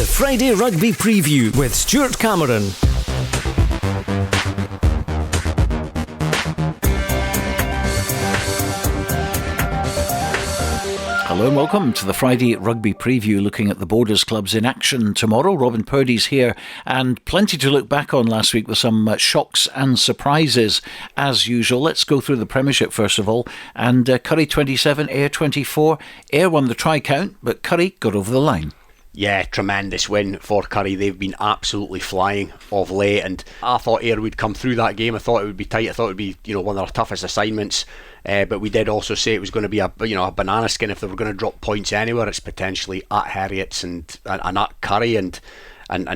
The Friday Rugby Preview with Stuart Cameron. Hello and welcome to the Friday Rugby Preview, looking at the Borders clubs in action tomorrow. Robin Purdy's here and plenty to look back on last week with some shocks and surprises as usual. Let's go through the Premiership first of all. And Currie 27, Ayr 24. Ayr won the try-count, but Currie got over the line. Yeah, tremendous win for Currie. They've been absolutely flying of late, and I thought Ayr would come through that game. I thought it would be tight. I thought it would be, one of their toughest assignments. But we did also say it was going to be a banana skin. If they were going to drop points anywhere, it's potentially at Heriot's and at Currie, and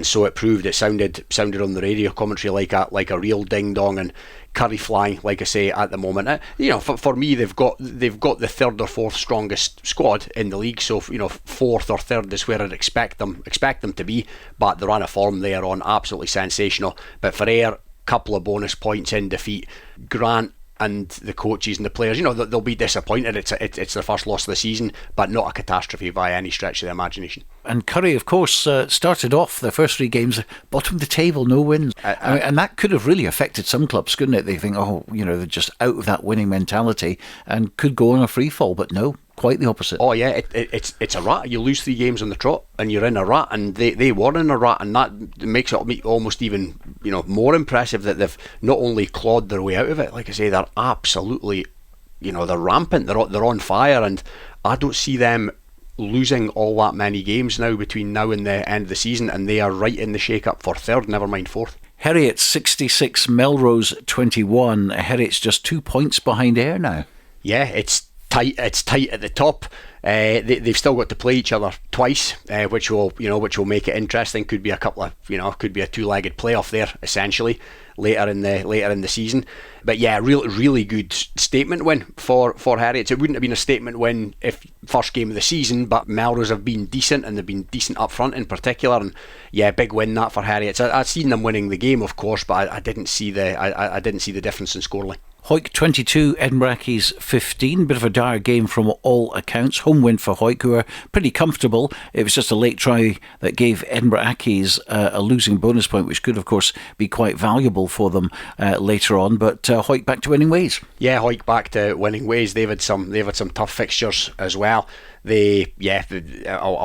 so it proved. It sounded on the radio commentary like a real ding dong, and Currie flying, like I say, at the moment. For me, they've got the third or fourth strongest squad in the league. So fourth or third is where I'd expect them to be. But the run of form they are on, absolutely sensational. But for Ayr, couple of bonus points in defeat. Grant and the coaches and the players, they'll be disappointed. It's their first loss of the season, but not a catastrophe by any stretch of the imagination. And Currie, of course, started off their first three games bottom of the table, no wins. And that could have really affected some clubs, couldn't it? They think, they're just out of that winning mentality and could go on a free fall, but no. Quite the opposite. Oh yeah, it's a rat. You lose 3 games on the trot and you're in a rat, and they were in a rat, and that makes it almost even more impressive that they've not only clawed their way out of it. Like I say, they're absolutely they're rampant. They're on fire, and I don't see them losing all that many games now between now and the end of the season, and they are right in the shake-up for third, never mind fourth. Heriot 66, Melrose 21. Heriot's just 2 points behind Ayr now. Yeah, it's tight at the top. They've still got to play each other twice, which will make it interesting. Could be a couple of could be a 2-legged playoff there essentially later in the season. But yeah, really good statement win for Heriot. It wouldn't have been a statement win if first game of the season, but Melrose have been decent, and they've been decent up front in particular. And yeah, big win that for Heriot. I'd seen them winning the game, of course, but I didn't see the difference in scoreline. Hawick 22, Edinburgh Accies 15. Bit of a dire game from all accounts. Home win for Hawick, who are pretty comfortable. It was just a late try that gave Edinburgh Accies a losing bonus point, which could, of course, be quite valuable for them later on. But Hawick back to winning ways. Yeah, Hawick back to winning ways. They've had some tough fixtures as well. A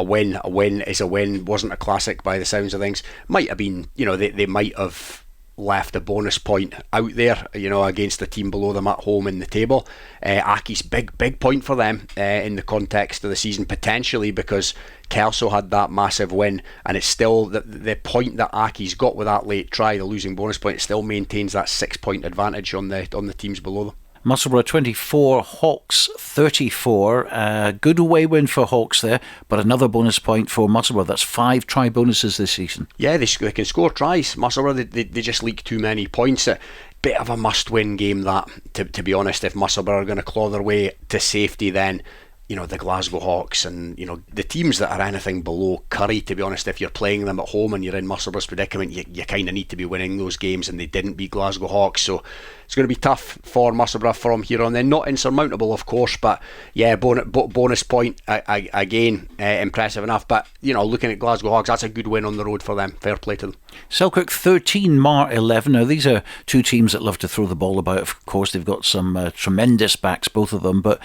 win is a win. Wasn't a classic by the sounds of things. Might have been, they might have left a bonus point out there, against the team below them at home in the table. Accies, big point for them in the context of the season, potentially, because Kelso had that massive win, and it's still the point that Accies got with that late try, the losing bonus point. It still maintains that 6-point advantage on the teams below them. Musselburgh 24, Hawks 34. Good away win for Hawks there, but another bonus point for Musselburgh. That's 5 try bonuses this season. Yeah, they can score tries. Musselburgh, they just leak too many points. A bit of a must-win game that, to be honest. If Musselburgh are going to claw their way to safety, then the Glasgow Hawks and the teams that are anything below Currie, to be honest, if you're playing them at home and you're in Musselburgh's predicament, you kind of need to be winning those games, and they didn't beat Glasgow Hawks, so it's going to be tough for Musselburgh from here on then. Not insurmountable, of course, but yeah, bonus point again, impressive enough. But looking at Glasgow Hawks, that's a good win on the road for them. Fair play to them. Selkirk 13, Marr 11. Now these are two teams that love to throw the ball about. Of course, they've got some tremendous backs, both of them, but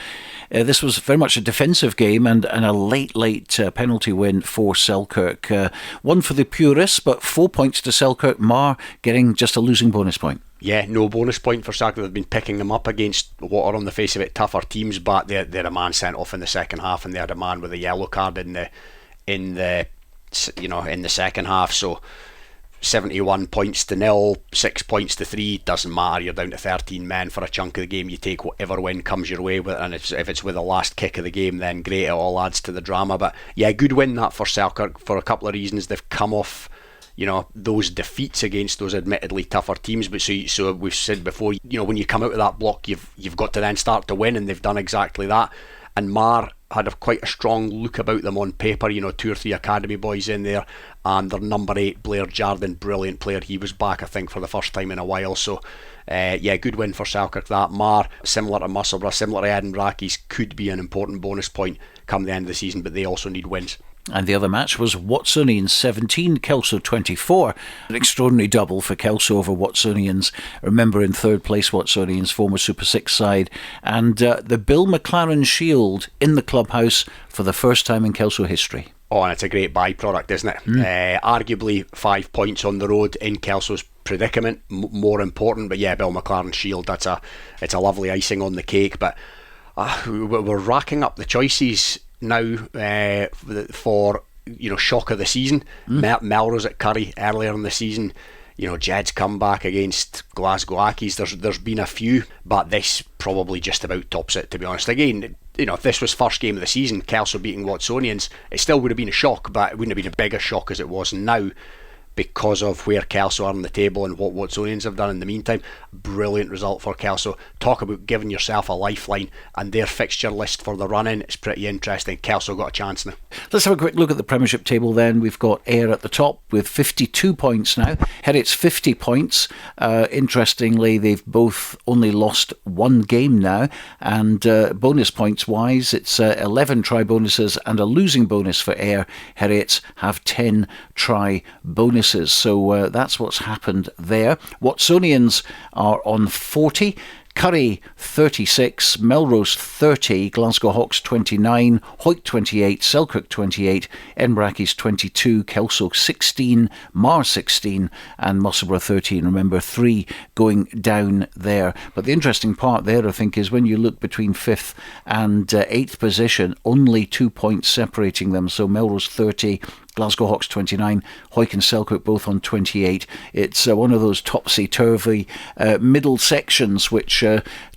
this was very much a defensive game, and a late penalty win for Selkirk. One for the purists, but 4 points to Selkirk. Marr getting just a losing bonus point. Yeah, no bonus point for Selkirk. They've been picking them up against what are on the face of it tougher teams, but they're a man sent off in the second half, and they had a man with a yellow card in the second half. So 71 points to 0, 6 points to 3, doesn't matter. You're down to 13 men for a chunk of the game. You take whatever win comes your way, and if it's with the last kick of the game, then great. It all adds to the drama. But yeah, good win that for Selkirk for a couple of reasons. They've come off those defeats against those admittedly tougher teams, but so we've said before, when you come out of that block, you've got to then start to win, and they've done exactly that. And Marr had quite a strong look about them on paper, 2 or 3 academy boys in there, and their number 8 Blair Jardine, brilliant player. He was back, I think, for the first time in a while. So good win for Selkirk. That Marr, similar to Musselburgh, similar to Edinburgh Accies, could be an important bonus point come the end of the season, but they also need wins. And the other match was Watsonians 17, Kelso 24. An extraordinary double for Kelso over Watsonians. Remember, in third place, Watsonians, former Super 6 side. And the Bill McLaren Shield in the clubhouse for the first time in Kelso history. Oh, and it's a great byproduct, isn't it? Arguably 5 points on the road in Kelso's predicament, more important. But yeah, Bill McLaren Shield, it's a lovely icing on the cake. But we're racking up the choices now for shock of the season. Melrose at Currie earlier in the season. Jed's come back against Glasgow Accies. There's been a few, but this probably just about tops it, to be honest. Again, if this was first game of the season, Kelso beating Watsonians, it still would have been a shock, but it wouldn't have been a bigger shock as it was now, because of where Kelso are on the table and what Watsonians have done in the meantime. Brilliant result for Kelso. Talk about giving yourself a lifeline, and their fixture list for the run-in is pretty interesting. Kelso got a chance now. Let's have a quick look at the Premiership table then. We've got Ayr at the top with 52 points now. Heriot's 50 points. Interestingly, they've both only lost one game now, and bonus points wise, it's 11 try bonuses and a losing bonus for Ayr. Heriot's have 10 try bonuses. So that's what's happened there. Watsonians are on 40. Currie 36, Melrose 30, Glasgow Hawks 29, Hoyt 28, Selkirk 28, Edinburgh 22, Kelso 16, Marr 16 and Musselburgh 13. Remember, 3 going down there. But the interesting part there, I think, is when you look between 5th and 8th position, only 2 points separating them. So Melrose 30, Glasgow Hawks 29, Hoyt and Selkirk both on 28. It's one of those topsy-turvy middle sections which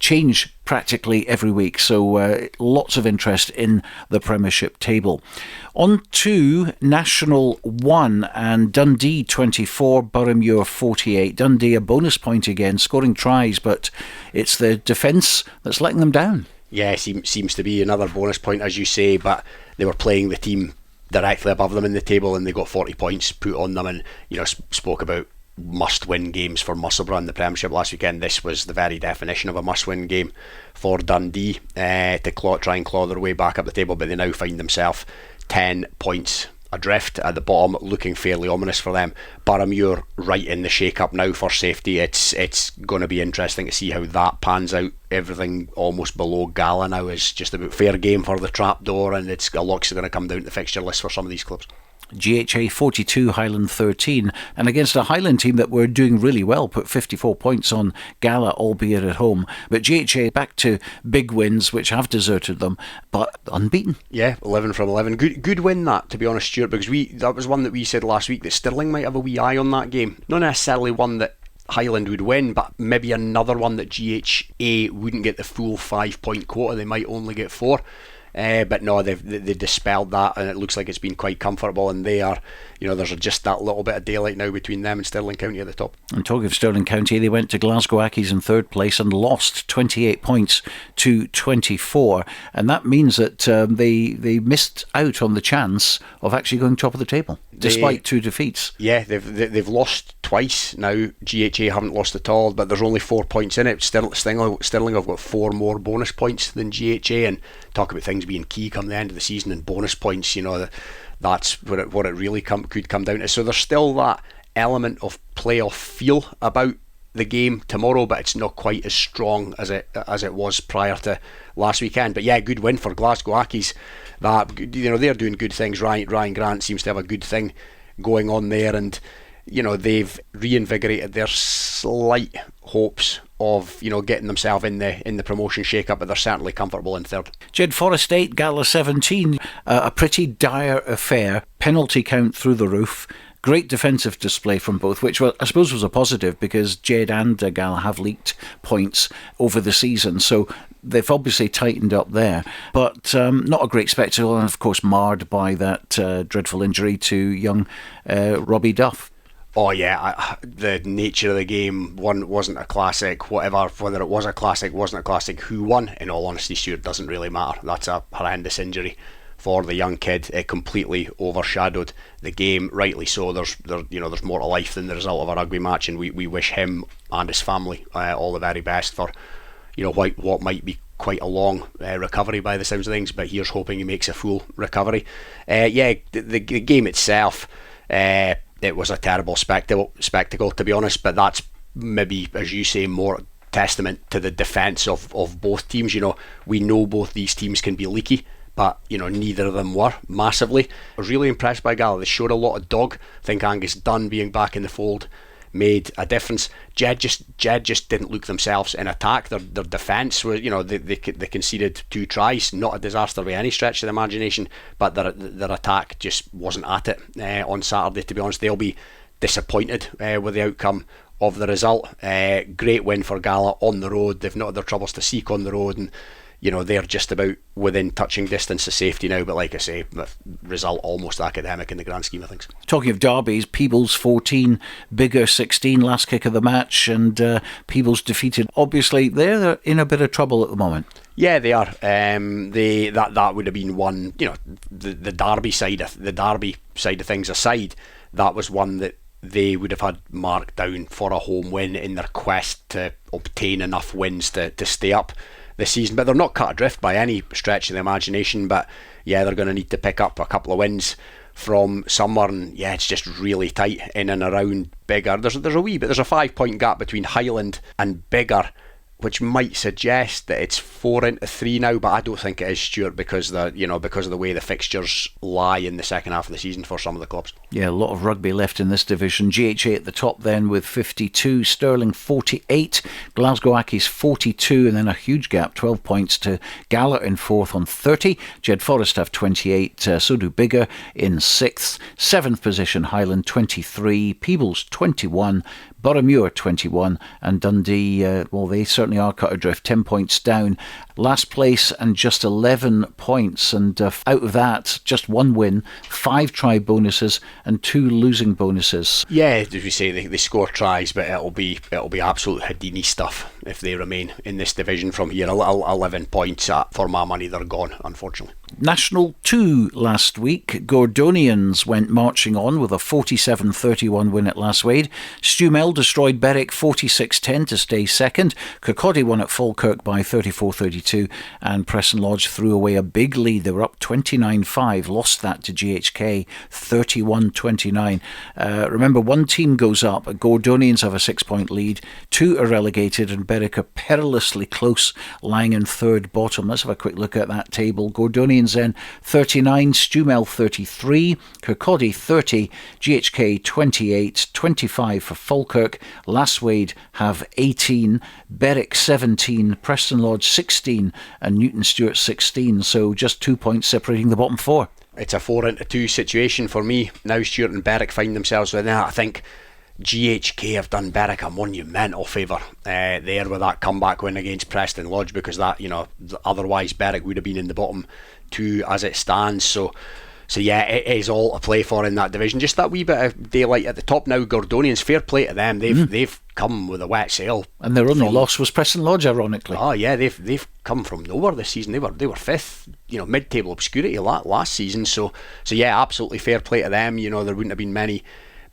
change practically every week. So lots of interest in the Premiership table. On to National 1 and Dundee 24, Boroughmuir 48. Dundee a bonus point again, scoring tries, but it's the defence that's letting them down. Yeah, seems to be another bonus point, as you say, but they were playing the team directly above them in the table and they got 40 points put on them, and spoke about must-win games for Musselburgh in the Premiership last weekend. This was the very definition of a must-win game for Dundee to try and claw their way back up the table, but they now find themselves 10 points adrift at the bottom, looking fairly ominous for them. Boroughmuir right in the shake-up now for safety. It's going to be interesting to see how that pans out. Everything almost below Gala now is just about fair game for the trapdoor, and it's a lot's going to come down to the fixture list for some of these clubs. GHA 42, Highland 13, and against a Highland team that were doing really well, put 54 points on Gala, albeit at home. But GHA back to big wins, which have deserted them, but unbeaten. Yeah, 11 from 11. Good win that, to be honest, Stuart, because that was one that we said last week that Stirling might have a wee eye on that game. Not necessarily one that Highland would win, but maybe another one that GHA wouldn't get the full 5 point quota. They might only get 4. But no, they dispelled that, and it looks like it's been quite comfortable, and they are, there's just that little bit of daylight now between them and Stirling County at the top. And talking of Stirling County, they went to Glasgow Accies in third place and lost 28 points to 24, and that means that they missed out on the chance of actually going top of the table, despite 2 defeats. Yeah, they've lost twice now. GHA haven't lost at all, but there's only 4 points in it. Stirling have got 4 more bonus points than GHA, and talk about things being key come the end of the season and bonus points, that's what it really could come down to. So there's still that element of playoff feel about the game tomorrow, but it's not quite as strong as it was prior to last weekend. But yeah, good win for Glasgow Accies. That they're doing good things. Ryan Grant seems to have a good thing going on there, and they've reinvigorated their slight hopes of getting themselves in the promotion shake-up, but they're certainly comfortable in third. Jed-Forest 8, Gala 17, a pretty dire affair. Penalty count through the roof. Great defensive display from both, which I suppose was a positive, because Jed and Gala have leaked points over the season, so they've obviously tightened up there. But not a great spectacle, and of course marred by that dreadful injury to young Robbie Duff. Oh yeah, the nature of the game, one wasn't a classic, whether it was a classic, wasn't a classic, who won, in all honesty, Stuart, doesn't really matter. That's a horrendous injury for the young kid. It completely overshadowed the game, rightly so. There's more to life than the result of a rugby match, and we wish him and his family all the very best for what might be quite a long recovery by the sounds of things, but here's hoping he makes a full recovery. The game itself, it was a terrible spectacle, to be honest, but that's maybe, as you say, more testament to the defence of both teams. We know both these teams can be leaky, but neither of them were massively. I was really impressed by Gala. They showed a lot of dog. I think Angus Dunn being back in the fold made a difference. Jed just didn't look themselves in attack. Their defence was, they conceded 2 tries, not a disaster by any stretch of the imagination, but their attack just wasn't at it on Saturday, to be honest. They'll be disappointed with the outcome of the result. Great win for Gala on the road. They've not had their troubles to seek on the road, and they're just about within touching distance of safety now. But like I say, the result almost academic in the grand scheme of things. Talking of derbies, Peebles 14, Biggar 16, last kick of the match, and Peebles defeated. Obviously, they're in a bit of trouble at the moment. Yeah, they are. That would have been one. The derby side of things aside, that was one that they would have had marked down for a home win in their quest to obtain enough wins to stay up this season. But they're not cut adrift by any stretch of the imagination. But yeah, they're going to need to pick up a couple of wins from somewhere, and yeah, it's just really tight in and around Biggar. There's a 5-point gap between Highland and Biggar, which might suggest that it's 4 into 3 now, but I don't think it is, Stuart, because of the way the fixtures lie in the second half of the season for some of the clubs. Yeah, a lot of rugby left in this division. GHA at the top then with 52, Stirling 48, Glasgow Accies 42, and then a huge gap, 12 points to Gala in 4th on 30. Jed-Forest have 28, so do Biggar in 6th. 7th position Highland 23, Peebles 21, Boroughmuir 21, and Dundee, they certainly are cut adrift, 10 points down. Last place and just 11 points, and out of that, just 1 win, 5 try bonuses and 2 losing bonuses. Yeah, as we say, they score tries, but it'll be absolute Houdini stuff if they remain in this division from here. 11 points, for my money, they're gone, unfortunately. National 2 last week. Gordonians went marching on with a 47-31 win at Lasswade. Stumel destroyed Berwick 46-10 to stay second. Kirkcaldy won at Falkirk by 34-32, and Preston Lodge threw away a big lead. They were up 29-5, lost that to GHK 31-29. Remember, 1 team goes up. Gordonians have a 6-point lead. 2 are relegated, and Berwick are perilously close, lying in 3rd bottom. Let's have a quick look at that table. Gordonians then 39, Stumel 33, Kirkcaldy 30, GHK 28, 25 for Falkirk. Lasswade have 18, Berwick 17, Preston Lodge 16, and Newton Stewart 16. So just 2 points separating the bottom 4. It's a 4 into 2 situation for me. Now Stewart and Berwick find themselves within that. I think GHK have done Berwick a monumental favour there with that comeback win against Preston Lodge, because that, otherwise Berwick would have been in the bottom 2 as it stands. So yeah, it is all to play for in that division. Just that wee bit of daylight at the top now. Gordonians, fair play to them. They've come with a wet sail, and their only loss was Preston Lodge, ironically. Oh yeah, they've come from nowhere this season. They were 5th, mid-table obscurity last season. So yeah, absolutely fair play to them. There wouldn't have been many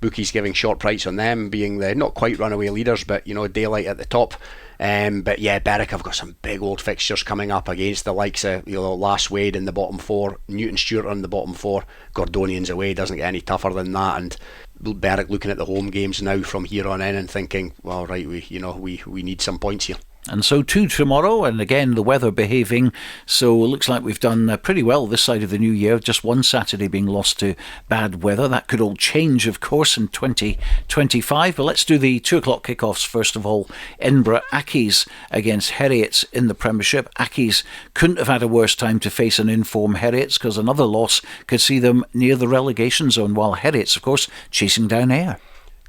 bookies giving short price on them being the not quite runaway leaders, but daylight at the top. But yeah, Berwick have got some big old fixtures coming up against the likes of Lasswade in the bottom 4, Newton Stewart in the bottom 4, Gordonians away, doesn't get any tougher than that, and Berwick looking at the home games now from here on in and thinking, well, right, we need some points here. And so too tomorrow, and again the weather behaving, so it looks like we've done pretty well this side of the new year. Just one Saturday being lost to bad weather. That could all change, of course, in 2025, but let's do the 2 o'clock kickoffs first of all. Edinburgh Accies against Heriot in the Premiership. Accies couldn't have had a worse time to face an in-form Heriot, because another loss could see them near the relegation zone, while Heriot's, of course, chasing down air.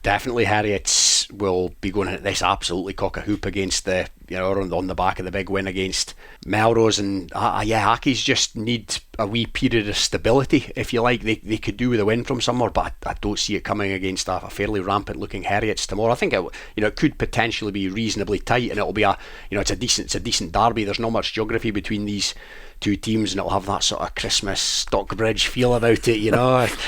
Definitely Heriot's will be going at this absolutely cock a hoop against the, on the back of the big win against Melrose, and Accies just need a wee period of stability, if you like. They could do with a win from somewhere, but I don't see it coming against a fairly rampant looking Heriot's tomorrow. I think it could potentially be reasonably tight, and it'll be it's a decent derby. There's not much geography between these 2 teams, and it'll have that sort of Christmas Stockbridge feel about it,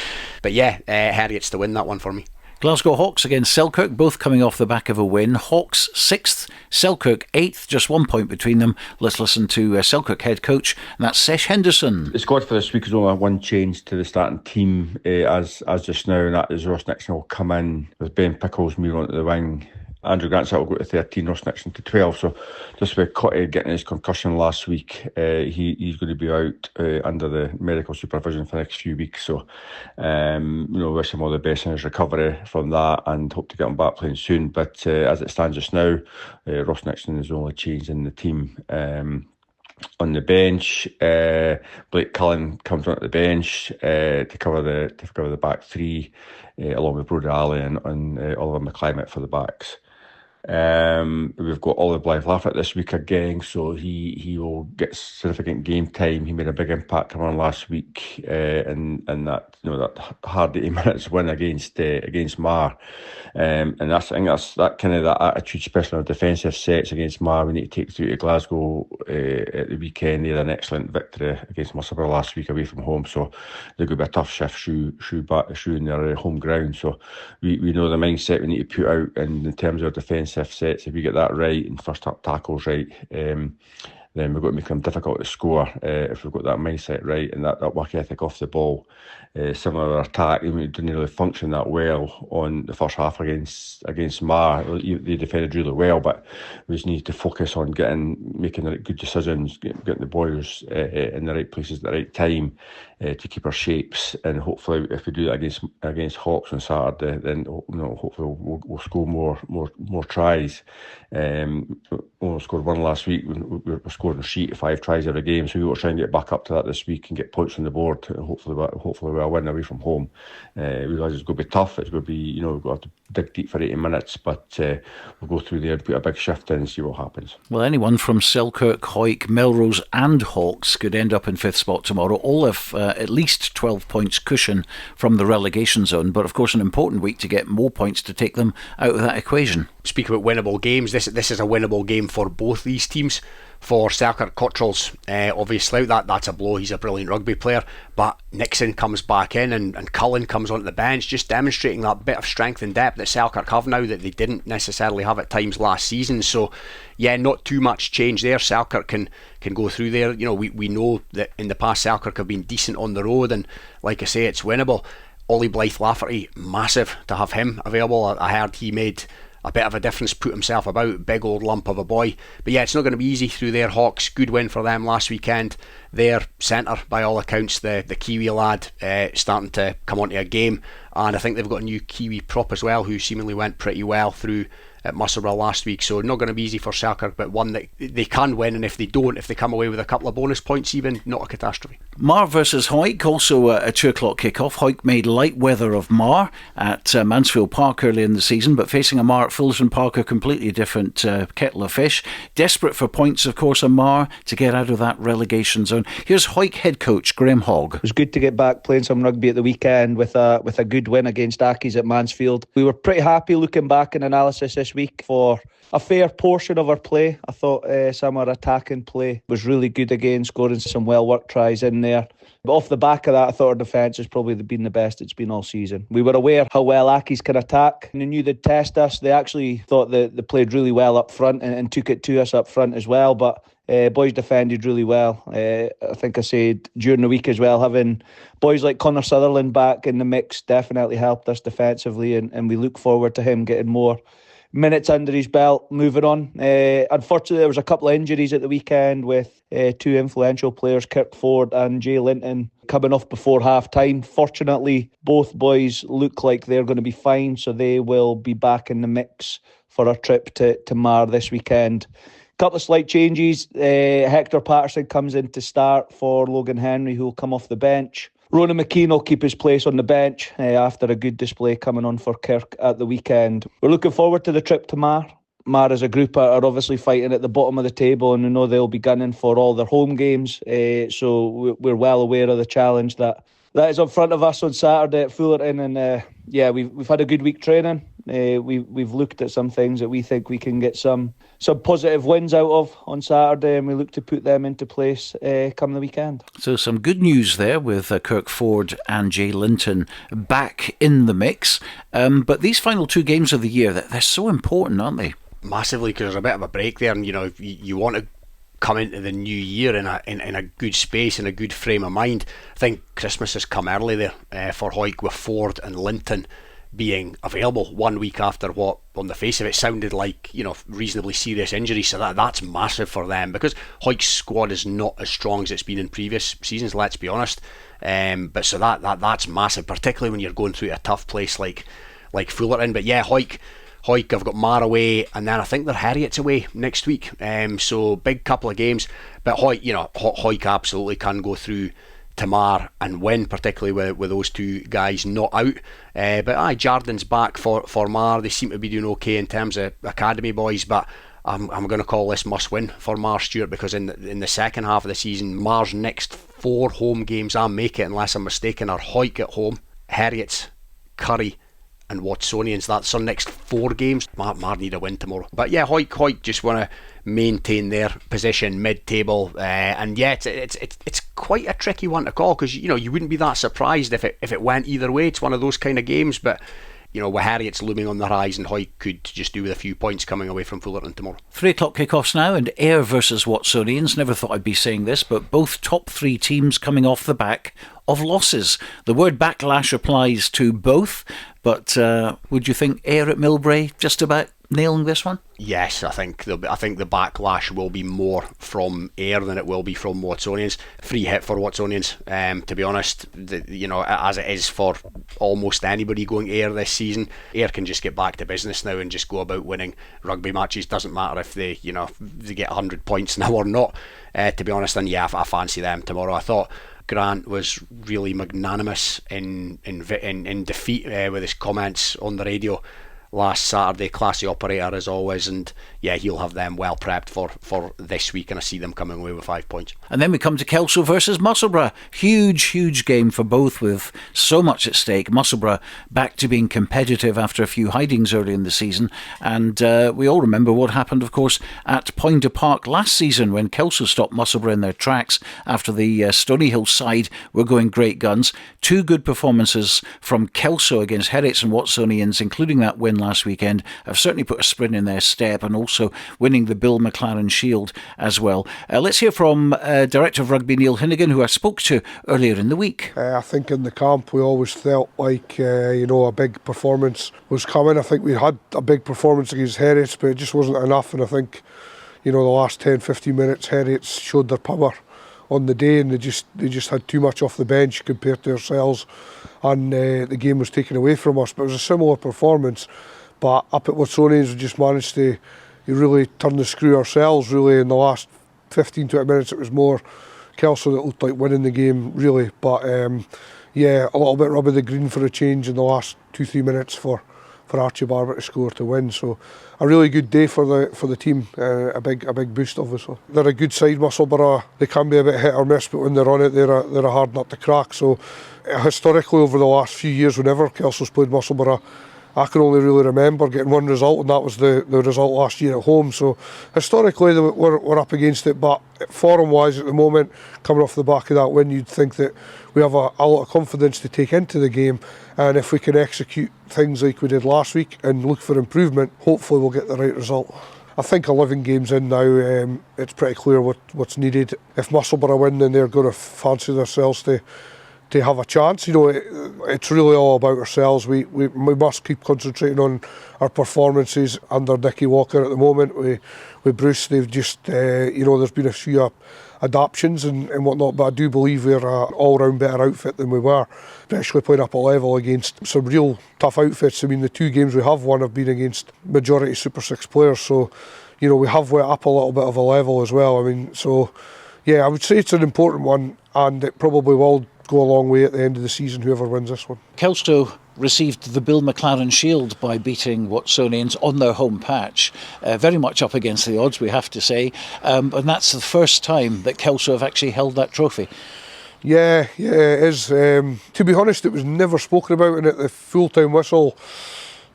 But yeah, Heriot's to win that one for me. Glasgow Hawks against Selkirk, both coming off the back of a win. Hawks 6th, Selkirk 8th, just 1 point between them. Let's listen to Selkirk head coach, and that's Sesh Henderson. The squad for this week is only one change to the starting team as just now, and that is Ross Nixon will come in with Ben Pickles, Muir onto the wing. Andrew Grant will go to 13, Ross Nixon to 12. So just with Cotty getting his concussion last week, he's going to be out under the medical supervision for the next few weeks. So, wish him all the best in his recovery from that and hope to get him back playing soon. But as it stands just now, Ross Nixon is the only change in the team. On the bench, Blake Cullen comes onto the bench to cover the back three, along with Brodie Alley and Oliver McClimate for the backs. We've got Oliver Blythe-Lafferty this week again, so he will get significant game time. He made a big impact coming on last week, and that hard 80 minutes win against Marr, and I think that's that kind of that attitude, especially on defensive sets against Marr. We need to take through to Glasgow at the weekend. They had an excellent victory against Musselburgh last week away from home, so they're going to be a tough shift shoe in their home ground. So we know the mindset we need to put out, and in terms of defensive sets, if we get that right and first up tackles right, then we've got to make them difficult to score if we've got that mindset right and that work ethic off the ball. Similar to our attack, we didn't really function that well on the first half against Marr. They defended really well, but we just need to focus on making the good decisions, getting the boys in the right places at the right time to keep our shapes. And hopefully, if we do that against Hawks on Saturday, then hopefully we'll score more tries. We only scored one last week. We're scoring a sheet of 5 tries every game, so we will try and get back up to that this week and get points on the board. Hopefully we'll win away from home. We realise it's going to be tough. It's going to be, we've got to dig deep for 80 minutes, but we'll go through there and put a big shift in and see what happens. Well, anyone from Selkirk, Hawick, Melrose and Hawks could end up in 5th spot tomorrow. All have at least 12 points cushion from the relegation zone, but of course an important week to get more points to take them out of that equation. Speak about winnable games. This is a winnable game for both these teams. For Selkirk, Cottrell's obviously that's a blow. He's a brilliant rugby player, but Nixon comes back in and Cullen comes onto the bench, just demonstrating that bit of strength and depth that Selkirk have now that they didn't necessarily have at times last season. So yeah, not too much change there. Selkirk can go through there. We know that in the past Selkirk have been decent on the road, and like I say, it's winnable. Ollie Blythe-Lafferty, massive to have him available. I heard he made a bit of a difference, put himself about, big old lump of a boy. But yeah, it's not going to be easy through there. Hawks, good win for them last weekend. Their centre, by all accounts, the Kiwi lad, starting to come onto a game, and I think they've got a new Kiwi prop as well, who seemingly went pretty well through at Musselburgh last week. So not going to be easy for Selkirk, but one that they can win, and if they come away with a couple of bonus points even, not a catastrophe. Marr versus Hawick, also a 2 o'clock kick-off. Hawick made light weather of Marr at Mansfield Park early in the season, but facing a Marr at Fullerton Park, a completely different kettle of fish. Desperate for points, of course, on Marr to get out of that relegation zone. Here's Hawick head coach Graeme Hogg. It was good to get back playing some rugby at the weekend with a good win against Accies at Mansfield. We were pretty happy looking back in analysis this week for a fair portion of our play. I thought some of our attacking play was really good again, scoring some well-worked tries in there. But off the back of that, I thought our defence has probably been the best it's been all season. We were aware how well Accies can attack, and they knew they'd test us. They actually thought that they played really well up front and took it to us up front as well. But boys defended really well. I think I said during the week as well, having boys like Connor Sutherland back in the mix definitely helped us defensively, and we look forward to him getting more minutes under his belt moving on. Unfortunately, there was a couple of injuries at the weekend with 2 influential players, Kirk Ford and Jay Linton, coming off before half time. Fortunately, both boys look like they're going to be fine, so they will be back in the mix for our trip to Marr this weekend. Couple of slight changes. Hector Paterson comes in to start for Logan Henry, who will come off the bench. Ronan McKean will keep his place on the bench after a good display coming on for Kirk at the weekend. We're looking forward to the trip to Marr. Marr as a group are obviously fighting at the bottom of the table, and we know they'll be gunning for all their home games. So we're well aware of the challenge that is in front of us on Saturday at Fullerton. And we've had a good week training. We've looked at some things that we think we can get some positive wins out of on Saturday, and we look to put them into place come the weekend. So some good news there with Kirk Ford and Jay Linton back in the mix. But these final two games of the year, they're so important, aren't they? Massively, because there's a bit of a break there, and you want to come into the new year in a good space, in a good frame of mind. I think Christmas has come early there for Hawick, with Ford and Linton being available 1 week after what on the face of it sounded like reasonably serious injuries. So that's massive for them, because Hawick's squad is not as strong as it's been in previous seasons, let's be honest. But so that's massive, particularly when you're going through a tough place like Fullerton. But yeah, Hawick have got Marr away, and then I think they're Heriot's away next week. So big couple of games. But Hawick absolutely can go through to Marr and win, particularly with those two guys not out. But Jardin's back for Marr. They seem to be doing okay in terms of academy boys, but I'm going to call this must win for Marr, Stuart, because in the second half of the season, Marr's next 4 home games, I'll make it unless I'm mistaken, are Hawick at home, Heriot's, Currie and Watsonians. That's our next 4 games. Marr need a win tomorrow. But yeah, Hawick just want to maintain their position mid-table, and yeah, it's quite a tricky one to call, because you wouldn't be that surprised if it went either way. It's one of those kind of games, but with Heriot's looming on the horizon, Hawick could just do with a few points coming away from Fullerton tomorrow. 3 o'clock kickoffs now, and Ayr versus Watsonians. Never thought I'd be saying this, but both top 3 teams coming off the back of losses. The word backlash applies to both, but would you think Ayr at Millbrae just about nailing this one? Yes, I think the backlash will be more from Ayr than it will be from Watsonians. Free hit for Watsonians, to be honest. As it is for almost anybody going Ayr this season. Ayr can just get back to business now and just go about winning rugby matches. Doesn't matter if they get 100 points now or not, to be honest. And yeah, I fancy them tomorrow. I thought Grant was really magnanimous in defeat with his comments on the radio last Saturday. Classy operator as always, and yeah, he'll have them well prepped for this week, and I see them coming away with 5 points. And then we come to Kelso versus Musselburgh. Huge game for both, with so much at stake. Musselburgh back to being competitive after a few hidings early in the season, and we all remember what happened, of course, at Poynter Park last season when Kelso stopped Musselburgh in their tracks after the Stonyhill side were going great guns. 2 good performances from Kelso against Heriots and Watsonians, including that win last weekend, have certainly put a sprint in their step, and also winning the Bill McLaren Shield as well. Let's hear from Director of Rugby Neil Hinnigan, who I spoke to earlier in the week. I think in the camp we always felt like a big performance was coming. I think we had a big performance against Heriots, but it just wasn't enough, and I think the last 10-15 minutes Heriots showed their power on the day, and they just had too much off the bench compared to ourselves, and the game was taken away from us. But it was a similar performance, but up at Watsonians we just managed to really turn the screw ourselves. Really, in the last 15-20 minutes it was more Kelso that looked like winning the game, really. But yeah, a little bit rub of the green for a change in the last 2-3 minutes for Archie Barber to score to win. So a really good day for the team, a big boost obviously. They're a good side, Musselburgh. They can be a bit hit or miss, but when they're on it, they're a hard nut to crack. So historically over the last few years, whenever Kelso's played Musselburgh, I can only really remember getting one result, and that was the result last year at home. So historically we're up against it, but forum wise at the moment, coming off the back of that win, you'd think that we have a lot of confidence to take into the game, and if we can execute things like we did last week and look for improvement, hopefully we'll get the right result. I think 11 games in now, it's pretty clear what's needed. If Musselburgh win, then they're going to fancy themselves to have a chance. It's really all about ourselves. We must keep concentrating on our performances under Nicky Walker at the moment. With Bruce, they've just there's been a few adaptations and whatnot, but I do believe we're an all-round better outfit than we were, especially playing up a level against some real tough outfits. I mean, the 2 games we have won have been against majority Super 6 players, so we have went up a little bit of a level as well. I mean, so yeah, I would say it's an important one, and it probably will go a long way at the end of the season, whoever wins this one. Kelso received the Bill McLaren Shield by beating Watsonians on their home patch, very much up against the odds, we have to say, and that's the first time that Kelso have actually held that trophy. Yeah, it is. To be honest, it was never spoken about, and at the full-time whistle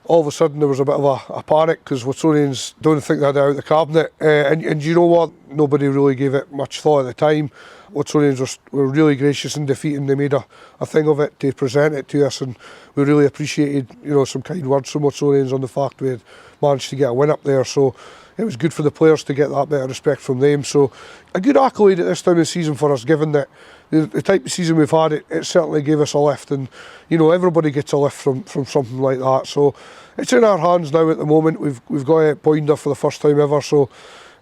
all of a sudden there was a bit of a panic because Watsonians don't think they had it out of the cabinet. And you know what? Nobody really gave it much thought at the time. Watsonians were really gracious in defeating. They made a thing of it to present it to us, and we really appreciated, some kind words from Watsonians on the fact we had managed to get a win up there. So it was good for the players to get that bit of respect from them. So a good accolade at this time of the season for us, given that the type of season we've had, it certainly gave us a lift, and everybody gets a lift from something like that. So it's in our hands now at the moment. We've got a pointer for the first time ever, so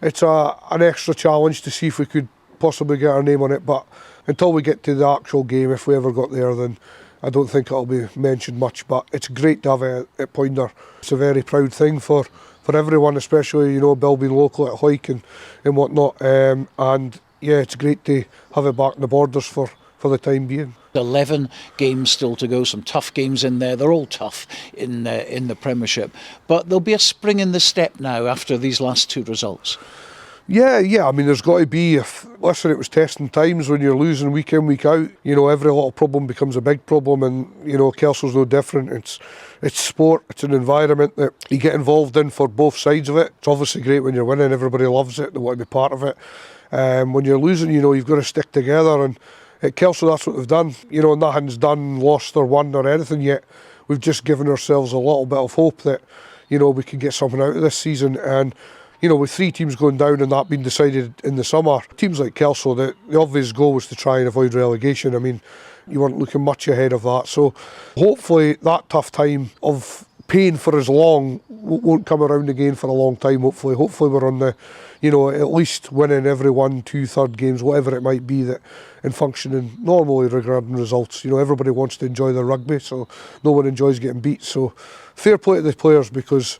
it's an extra challenge to see if we could possibly get our name on it. But until we get to the actual game, if we ever got there, then I don't think it'll be mentioned much. But it's great to have it at pointer. It's a very proud thing for everyone, especially Bill being local at Hawick and whatnot. And yeah, it's great to have it back in the borders for the time being. 11 games still to go, some tough games in there. They're all tough in the Premiership. But there'll be a spring in the step now after these last two results. Yeah. I mean, there's got to be. Listen, it was testing times when you're losing week in, week out. Every little problem becomes a big problem, and Kelso's no different. It's sport. It's an environment that you get involved in for both sides of it. It's obviously great when you're winning. Everybody loves it. They want to be part of it. When you're losing, you've got to stick together. And at Kelso, that's what they've done. Nothing's done, lost or won or anything yet. We've just given ourselves a little bit of hope that, we can get something out of this season. And with 3 teams going down and that being decided in the summer, teams like Kelso, the obvious goal was to try and avoid relegation. I mean, you weren't looking much ahead of that. So hopefully that tough time of pain for as long won't come around again for a long time, hopefully. Hopefully we're on the, at least winning every 1, 2, 3rd games, whatever it might be, that and functioning normally regarding results. Everybody wants to enjoy their rugby, so no one enjoys getting beat. So fair play to the players, because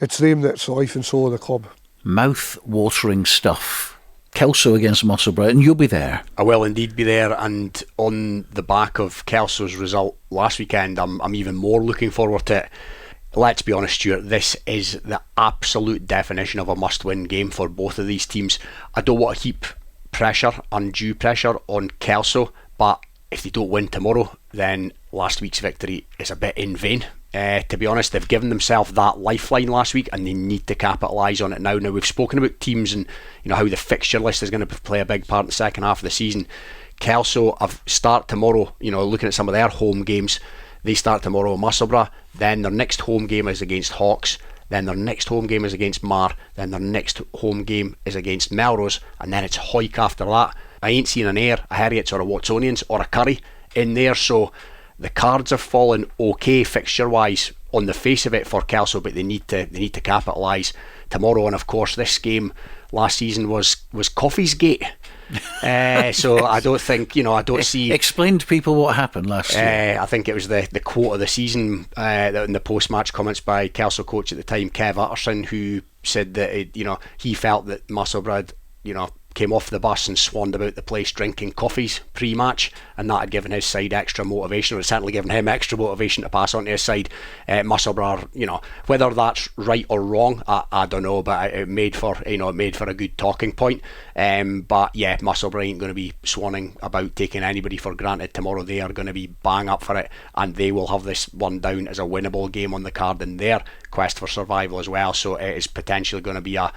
it's them that's the life and soul of the club. Mouth-watering stuff. Kelso against Musselburgh, and you'll be there. I will indeed be there, and on the back of Kelso's result last weekend, I'm even more looking forward to it. Let's be honest, Stuart, this is the absolute definition of a must-win game for both of these teams. I don't want to heap undue pressure on Kelso, but if they don't win tomorrow, then last week's victory is a bit in vain. To be honest, they've given themselves that lifeline last week, and they need to capitalise on it now. Now, we've spoken about teams and how the fixture list is going to play a big part in the second half of the season. Kelso start tomorrow, looking at some of their home games. They start tomorrow at Musselburgh, then their next home game is against Hawks, then their next home game is against Marr, then their next home game is against Melrose, and then it's Hawick after that. I ain't seen an a Heriot or a Watsonians or a Currie in there, so the cards have fallen okay fixture wise on the face of it for Kelso, but they need to capitalise tomorrow. And of course, this game last season was Coffee's Gate. So I don't think, I don't see... Explain to people what happened last year. I think it was the quote of the season in the post-match comments by Kelso coach at the time, Paterson, who said that he felt that Musselburgh came off the bus and swanned about the place drinking coffees pre-match, and that had given his side extra motivation, or certainly given him extra motivation to pass on to his side. Musselburgh, whether that's right or wrong, I don't know, but it made for a good talking point. But yeah, Musselburgh ain't going to be swanning about taking anybody for granted tomorrow. They are going to be bang up for it, and they will have this one down as a winnable game on the card in their quest for survival as well. So it is potentially going to be a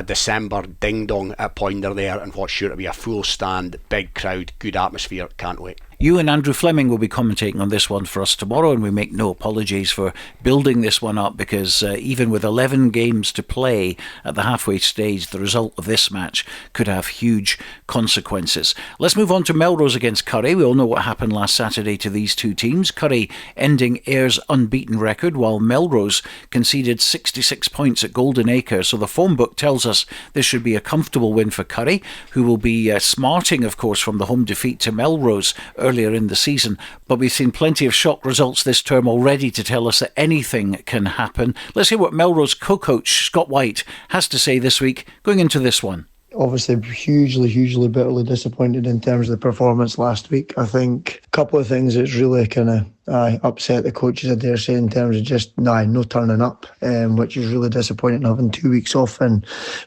December ding-dong at Pointer there, and what's sure to be a full stand, big crowd, good atmosphere. Can't wait. You and Andrew Fleming will be commentating on this one for us tomorrow, and we make no apologies for building this one up, because even with 11 games to play at the halfway stage, the result of this match could have huge consequences. Let's move on to Melrose against Currie. We all know what happened last Saturday to these two teams. Currie ending Ayr's unbeaten record, while Melrose conceded 66 points at Golden Acre. So the phone book tells us this should be a comfortable win for Currie, who will be smarting, of course, from the home defeat to Melrose earlier in the season. But we've seen plenty of shock results this term already to tell us that anything can happen. Let's hear what Melrose co-coach Scott Wight has to say this week going into this one. Obviously hugely bitterly disappointed in terms of the performance last week. I think a couple of things that's really kind of upset the coaches, I dare say, in terms of just no turning up, which is really disappointing, having 2 weeks off and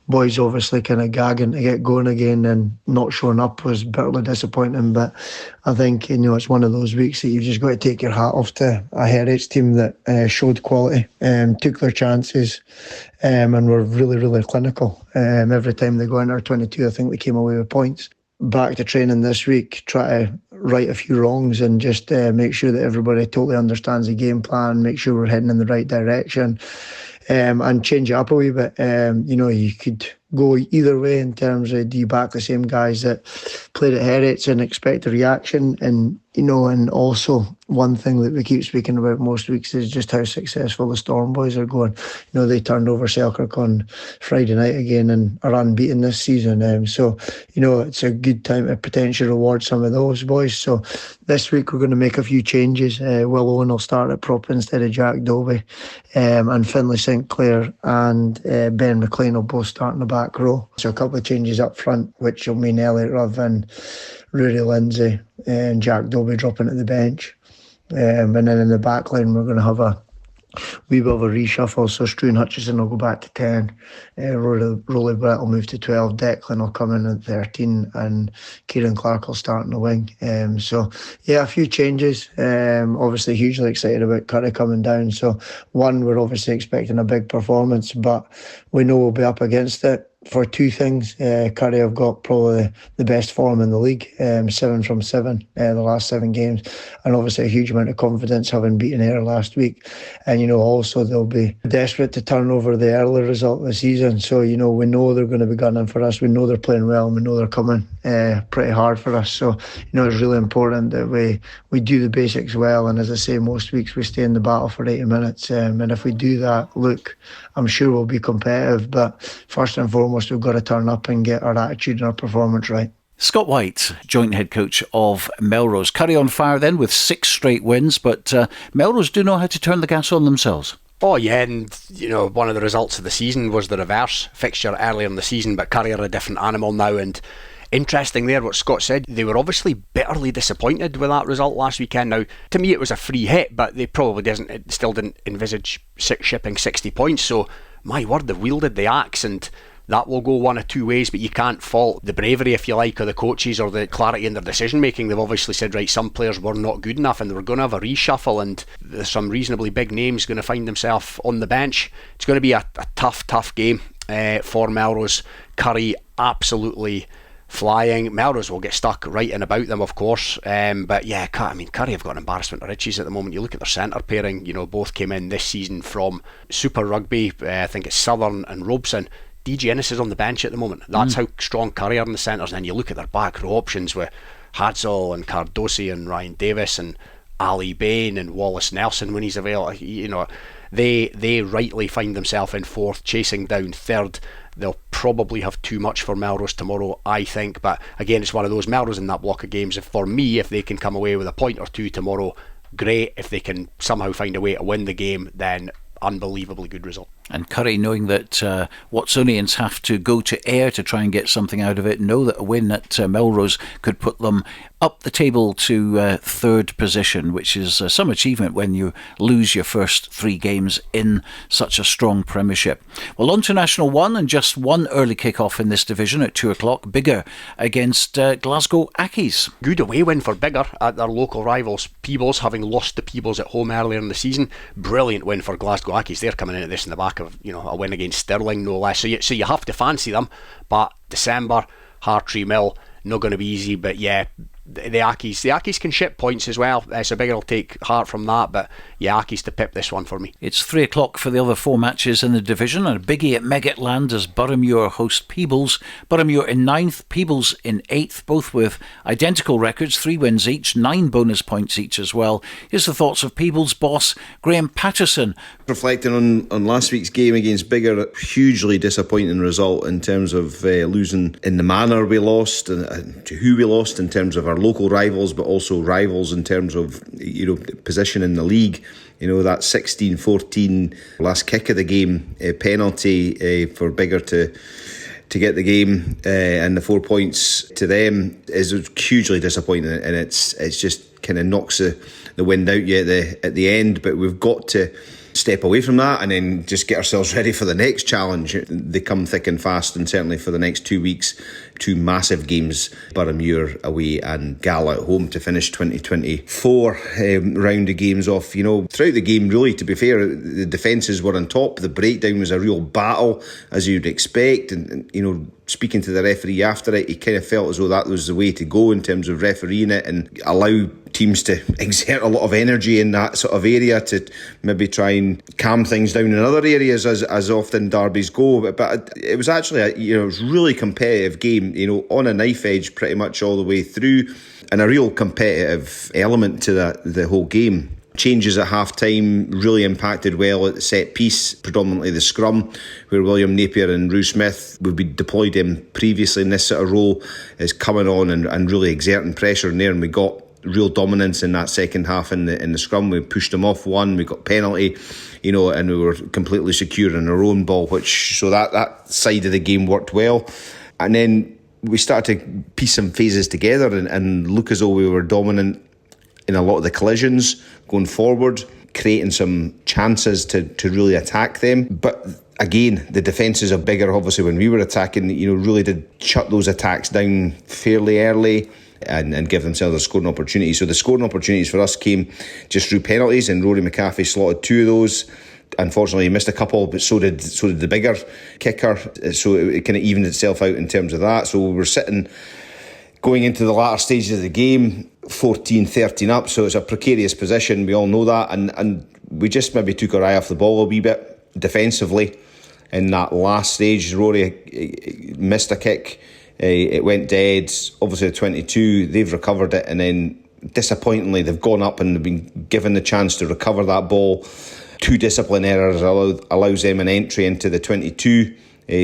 boys obviously kind of gagging to get going again, and not showing up was bitterly disappointing. But I think, it's one of those weeks that you've just got to take your hat off to a Heriot's team that showed quality, took their chances, and were really, really clinical. Every time they go into our 22, I think they came away with points. Back to training this week, try to right a few wrongs and just make sure that everybody totally understands the game plan, make sure we're heading in the right direction, and change it up a wee bit. You could go either way in terms of, do you back the same guys that played at Heriot's and expect a reaction? And also one thing that we keep speaking about most weeks is just how successful the Storm boys are going. They turned over Selkirk on Friday night again and are unbeaten this season. So it's a good time to potentially reward some of those boys. So this week we're going to make a few changes. Will Owen will start at prop instead of Jack Dobie, and Finlay St Clair and Ben McLean will both start in the back row. So a couple of changes up front, which will mean Elliot Ruff and Rory Lindsay and Jack Dobie dropping at the bench. And then in the back line, we're going to have a wee bit of a reshuffle. So Struan Hutchison will go back to 10. Rolly Brett will move to 12. Declan will come in at 13. And Kieran Clark will start in the wing. A few changes. Obviously, hugely excited about Currie coming down. So, we're obviously expecting a big performance, but we know we'll be up against it. For two things, Currie have got probably the best form in the league, 7 from 7 the last 7 games, and obviously a huge amount of confidence having beaten Ayr last week. And also they'll be desperate to turn over the early result of the season. So we know they're going to be gunning for us. We know they're playing well, and we know they're coming pretty hard for us. So it's really important that we do the basics well. And as I say, most weeks we stay in the battle for 80 minutes. And if we do that, look, I'm sure we'll be competitive. But first and foremost, we've got to turn up and get our attitude and our performance right. Scott Wight, joint head coach of Melrose. Currie on fire then with 6 straight wins, but Melrose do know how to turn the gas on themselves. Oh yeah, and one of the results of the season was the reverse fixture earlier in the season, but Currie are a different animal now. And interesting there what Scott said, they were obviously bitterly disappointed with that result last weekend. Now, to me it was a free hit, but they probably still didn't envisage shipping 60 points. So my word, they wielded the axe, and that will go one of two ways. But you can't fault the bravery, if you like, of the coaches or the clarity in their decision making. They've obviously said, right, some players were not good enough and they were going to have a reshuffle, and there's some reasonably big names going to find themselves on the bench. It's going to be a tough game for Melrose. Currie absolutely flying. Melrose will get stuck right in about them, of course. But yeah, Currie have got an embarrassment of riches at the moment. You look at their centre pairing, both came in this season from Super Rugby. I think it's Southern and Robeson. DJ Innes is on the bench at the moment. That's how strong Currie are in the centres. And then you look at their back row options with Hadsall and Cardosi and Ryan Davis and Ali Bain and Wallace Nelson when he's available. They rightly find themselves in 4th, chasing down 3rd. They'll probably have too much for Melrose tomorrow, I think. But again, it's one of those, Melrose in that block of games. For me, if they can come away with a point or two tomorrow, great. If they can somehow find a way to win the game, then unbelievably good result. And Currie, knowing that Watsonians have to go to Ayr to try and get something out of it, know that a win at Melrose could put them up the table to 3rd position, which is some achievement when you lose your first 3 games in such a strong premiership. Well, on to National 1, and just one early kick-off in this division at 2 o'clock. Biggar against Glasgow Accies. Good away win for Biggar at their local rivals Peebles, having lost to Peebles at home earlier in the season. Brilliant win for Glasgow Accies. They're coming in at this in the back of a win against Stirling, no less. So you have to fancy them. But December, Hartree Mill, not going to be easy. But yeah, the Accies can ship points as well. So Biggar will take heart from that. But yeah, Accies to pip this one for me. It's 3 o'clock for the other 4 matches in the division, and a biggie at Meggetland as Boroughmuir host Peebles. Boroughmuir in 9th, Peebles in 8th, both with identical records, 3 wins each, 9 bonus points each as well. Here's the thoughts of Peebles boss Graeme Paterson. Reflecting on last week's game against Biggar, a hugely disappointing result in terms of losing in the manner we lost and to who we lost in terms of our local rivals, but also rivals in terms of position in the league. That 16-14 last kick of the game penalty for Biggar to get the game and the 4 points to them is hugely disappointing, and it's just kind of knocks the wind out you at the end. But we've got to step away from that and then just get ourselves ready for the next challenge. They come thick and fast, and certainly for the next 2 weeks, 2 massive games, Boroughmuir away and Gala at home to finish 2024 round of games off. You know, throughout the game, really, to be fair, the defences were on top. The breakdown was a real battle, as you'd expect, and you know, speaking to the referee after it, he kind of felt as though that was the way to go in terms of refereeing it and allow teams to exert a lot of energy in that sort of area to maybe try and calm things down in other areas, as often derbies go. But it was actually it was really competitive game, you know, on a knife edge pretty much all the way through, and a real competitive element to the whole game. Changes at half-time really impacted well at the set piece, predominantly the scrum, where William Napier and Roo Smith, we've been deployed him previously in this sort of role, is coming on and really exerting pressure in there, and we got real dominance in that second half in the scrum. We pushed them off one, we got penalty, you know, and we were completely secure in our own ball, so that side of the game worked well. And then we started to piece some phases together and look as though we were dominant in a lot of the collisions going forward, creating some chances to really attack them. But again, the defences of Biggar, obviously when we were attacking, you know, really did shut those attacks down fairly early and give themselves a scoring opportunity. So the scoring opportunities for us came just through penalties, and Rory McCaffey slotted 2 of those. Unfortunately, he missed a couple, but so did the Biggar kicker. So it kind of evened itself out in terms of that. So we were sitting, going into the latter stages of the game, 14-13 up. So it's a precarious position. We all know that. And we just maybe took our eye off the ball a wee bit defensively. In that last stage, Rory missed a kick. It went dead. Obviously, at 22, they've recovered it. And then, disappointingly, they've gone up and they've been given the chance to recover that ball. 2 discipline errors allows them an entry into the 22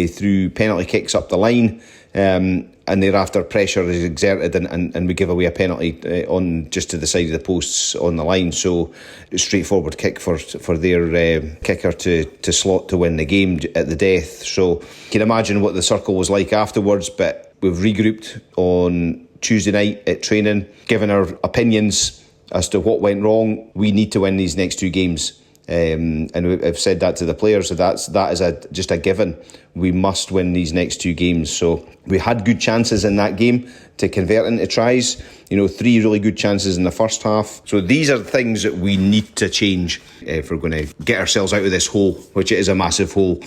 through penalty kicks up the line, and thereafter pressure is exerted and we give away a penalty on just to the side of the posts on the line. So a straightforward kick for their kicker to slot to win the game at the death. So you can imagine what the circle was like afterwards, but we've regrouped on Tuesday night at training, given our opinions as to what went wrong. We need to win these next 2 games. And I've said that to the players, so that is just a given. We must win these next 2 games. So we had good chances in that game to convert into tries. You know, 3 really good chances in the first half. So these are things that we need to change if we're going to get ourselves out of this hole, which it is a massive hole.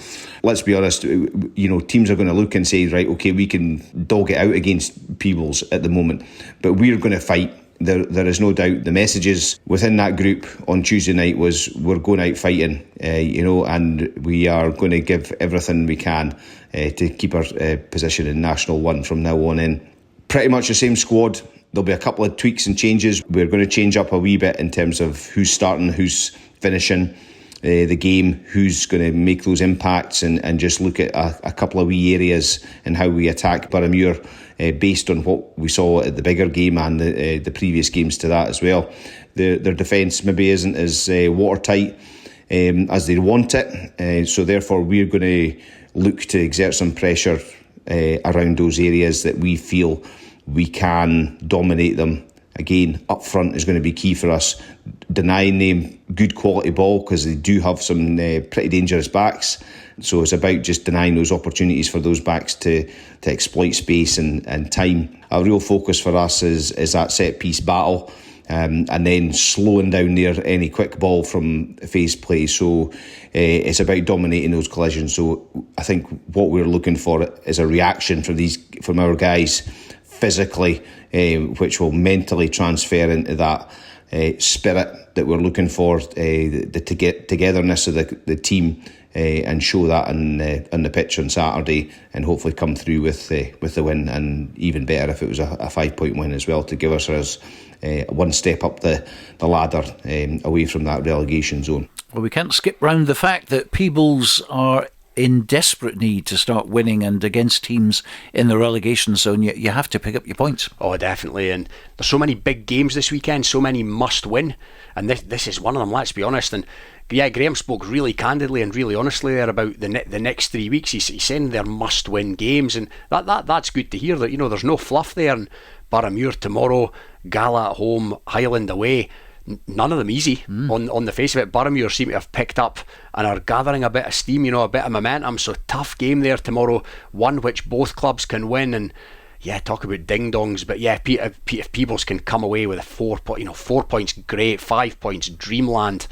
Let's be honest, you know, teams are going to look and say, right, okay, we can dog it out against Peebles at the moment, but we're going to fight. There is no doubt. The messages within that group on Tuesday night was we're going out fighting, and we are going to give everything we can to keep our position in National 1 from now on in. Pretty much the same squad. There'll be a couple of tweaks and changes. We're going to change up a wee bit in terms of who's starting, who's finishing the game, who's going to make those impacts, and just look at a couple of wee areas in how we attack Boroughmuir, based on what we saw at the Biggar game and the previous games to that as well. Their defence maybe isn't as watertight as they want it, so therefore we're going to look to exert some pressure around those areas that we feel we can dominate them. Again, up front is going to be key for us, denying them good quality ball, because they do have some pretty dangerous backs. So it's about just denying those opportunities for those backs to exploit space and time. A real focus for us is that set piece battle, and then slowing down any quick ball from phase play. So it's about dominating those collisions. So I think what we're looking for is a reaction from our guys physically, which will mentally transfer into that spirit that we're looking for, the togetherness of the team, and show that on the pitch on Saturday, and hopefully come through with the win, and even better if it was a 5-point win as well, to give us one step up the ladder away from that relegation zone. Well, we can't skip round the fact that Peebles are in desperate need to start winning, and against teams in the relegation zone, you have to pick up your points. Oh, definitely. And there's so many big games this weekend, so many must win, and this is one of them, let's be honest. And yeah, Graeme spoke really candidly and really honestly there about the next 3 weeks. He's saying they're must-win games, and that's good to hear. That, you know, there's no fluff there. And Boroughmuir tomorrow, Gala at home, Highland away. None of them easy on the face of it. Boroughmuir seem to have picked up and are gathering a bit of steam, a bit of momentum. So tough game there tomorrow, one which both clubs can win. And yeah, talk about ding-dongs, but yeah, if Peebles can come away with 4 points, great. 5 points, dreamland.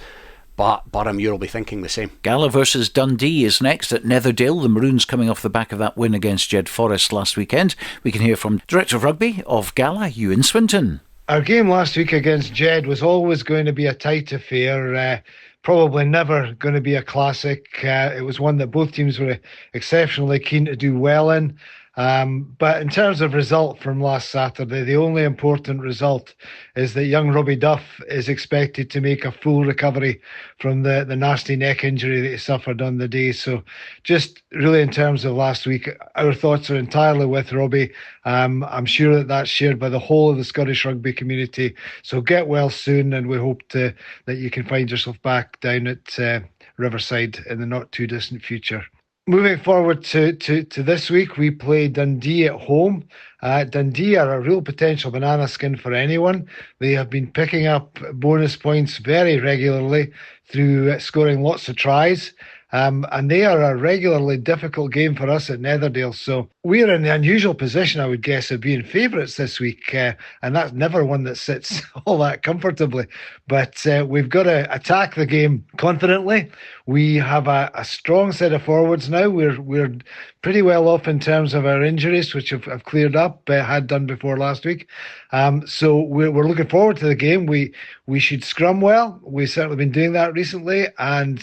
But Boroughmuir will be thinking the same. Gala versus Dundee is next at Netherdale. The Maroons coming off the back of that win against Jed-Forest last weekend. We can hear from Director of Rugby of Gala, Euan Swinton. Our game last week against Jed was always going to be a tight affair. Probably never going to be a classic. It was one that both teams were exceptionally keen to do well in. But in terms of result from last Saturday, the only important result is that young Robbie Duff is expected to make a full recovery from the nasty neck injury that he suffered on the day. So just really in terms of last week, our thoughts are entirely with Robbie. I'm sure that that's shared by the whole of the Scottish rugby community. So get well soon, and we hope that you can find yourself back down at Riverside in the not too distant future. Moving forward to this week, we play Dundee at home. Dundee are a real potential banana skin for anyone. They have been picking up bonus points very regularly through scoring lots of tries. And they are a regularly difficult game for us at Netherdale. So we're in the unusual position, I would guess, of being favourites this week. And that's never one that sits all that comfortably. But we've got to attack the game confidently. We have a strong set of forwards now. We're pretty well off in terms of our injuries, which have cleared up, had done before last week. So we're looking forward to the game. We should scrum well. We've certainly been doing that recently, and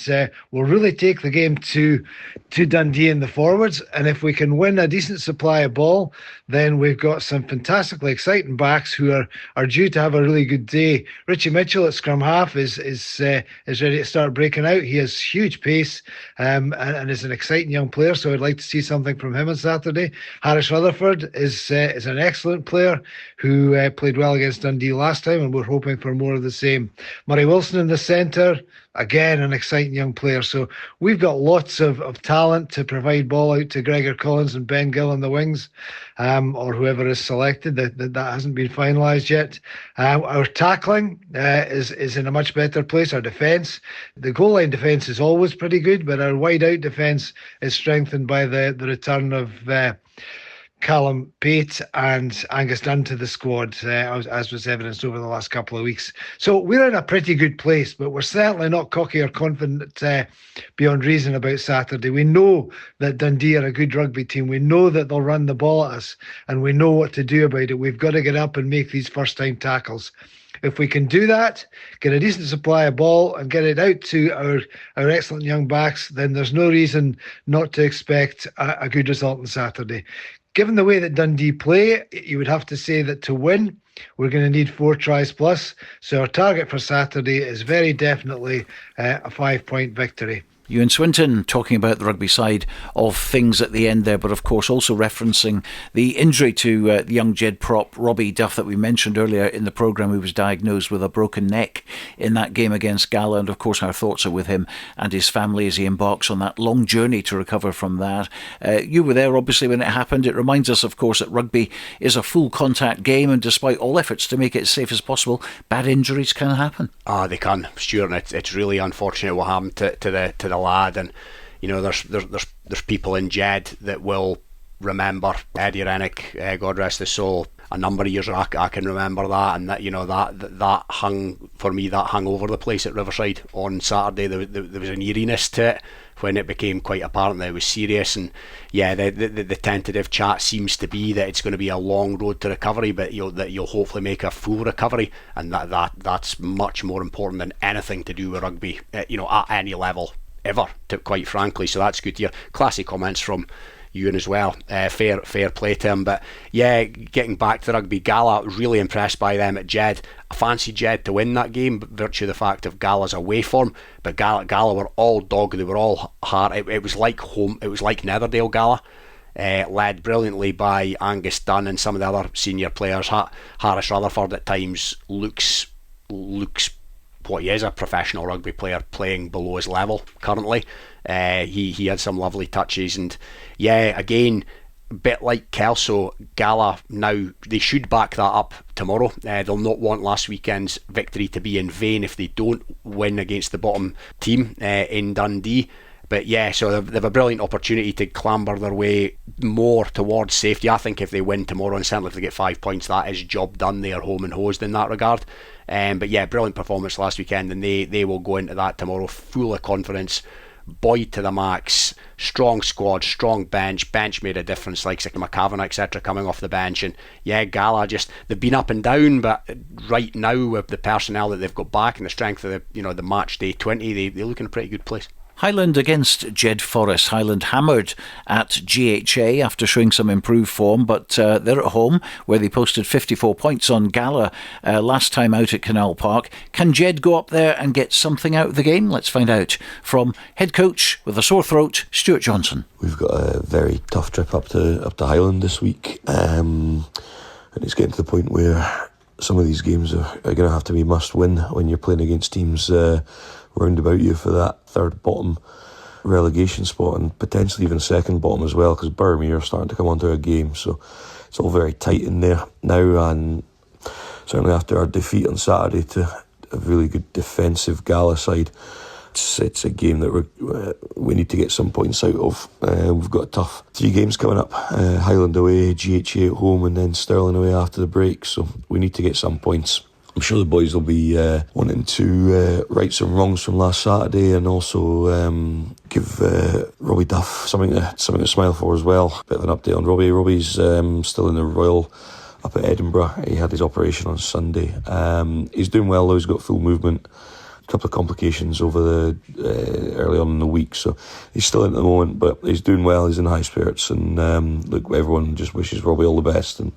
we'll really take the game to Dundee in the forwards. And if we can win a decent supply of ball, then we've got some fantastically exciting backs who are due to have a really good day. Richie Mitchell at scrum half is ready to start breaking out. He has huge pace and is an exciting young player, so I'd like to see something from him on Saturday. Harris Rutherford is an excellent player who played well against Dundee last time, and we're hoping for more of the same. Murray Wilson in the centre, again, an exciting young player. So we've got lots of talent to provide ball out to Gregor Collins and Ben Gill on the wings, or whoever is selected. That hasn't been finalised yet. Our tackling is in a much better place. Our defence, the goal line defence is always pretty good, but our wide out defence is strengthened by the return of Callum Pate and Angus Dunn to the squad, as was evidenced over the last couple of weeks. So we're in a pretty good place, but we're certainly not cocky or confident beyond reason about Saturday. We know that Dundee are a good rugby team. We know that they'll run the ball at us, and we know what to do about it. We've got to get up and make these first-time tackles. If we can do that, get a decent supply of ball and get it out to our excellent young backs, then there's no reason not to expect a good result on Saturday. Given the way that Dundee play, you would have to say that to win, we're going to need 4 tries plus. So our target for Saturday is very definitely a 5-point victory. Euan Swinton talking about the rugby side of things at the end there, but of course also referencing the injury to the young Jed prop Robbie Duff that we mentioned earlier in the programme, who was diagnosed with a broken neck in that game against Gala. And of course our thoughts are with him and his family as he embarks on that long journey to recover from that. You were there obviously when it happened. It reminds us of course that rugby is a full contact game, and despite all efforts to make it as safe as possible, bad injuries can happen. They can, Stuart, and it's really unfortunate what happened to the lad. And there's people in Jed that will remember Eddie Rennick, God rest his soul. A number of years I can remember that, and that hung for me. That hung over the place at Riverside on Saturday. There was an eeriness to it when it became quite apparent that it was serious. And yeah, the tentative chat seems to be that it's going to be a long road to recovery, but that you'll hopefully make a full recovery, and that's much more important than anything to do with rugby, at any level ever, quite frankly. So that's good to hear. Classy comments from Ewan as well. Fair play to him. But yeah, getting back to rugby, Gala, really impressed by them at Jed. I fancied Jed to win that game, virtue of the fact of Gala's away form. But Gala were all dog. They were all hard. It was like home. It was like Netherdale Gala. Led brilliantly by Angus Dunn and some of the other senior players. Harris Rutherford at times looks what he is, a professional rugby player playing below his level currently. He had some lovely touches, and yeah, again, a bit like Kelso, Gala now, they should back that up tomorrow. They'll not want last weekend's victory to be in vain if they don't win against the bottom team in Dundee. But yeah, so they've a brilliant opportunity to clamber their way more towards safety. I think if they win tomorrow, and certainly if they get 5 points, that is job done. They are home and hosed in that regard. But yeah, brilliant performance last weekend, and they will go into that tomorrow full of confidence. Boyd to the max, strong squad, strong bench made a difference, like McCavan, etc., coming off the bench. And yeah, Gala, just, they've been up and down, but right now with the personnel that they've got back and the strength of the match day 20, they look in a pretty good place. Highland against Jed-Forest. Highland hammered at GHA after showing some improved form, but they're at home where they posted 54 points on Gala last time out at Canal Park. Can Jed go up there and get something out of the game? Let's find out from head coach with a sore throat, Stuart Johnson. We've got a very tough trip up to Highland this week, and it's getting to the point where some of these games are going to have to be must win when you're playing against teams round about you for that third bottom relegation spot, and potentially even second bottom as well, because Boroughmuir are starting to come onto our game, so it's all very tight in there now. And certainly after our defeat on Saturday to a really good defensive Gala side, it's a game that we need to get some points out of. We've got a tough 3 games coming up, Highland away, GHA at home, and then Stirling away after the break, so we need to get some points. I'm sure the boys will be wanting to right some wrongs from last Saturday, and also give Robbie Duff something to smile for as well. Bit of an update on Robbie. Robbie's still in the Royal up at Edinburgh. He had his operation on Sunday. He's doing well though. He's got full movement. A couple of complications over the early on in the week, so he's still in at the moment, but he's doing well. He's in high spirits, and look, everyone just wishes Robbie all the best. And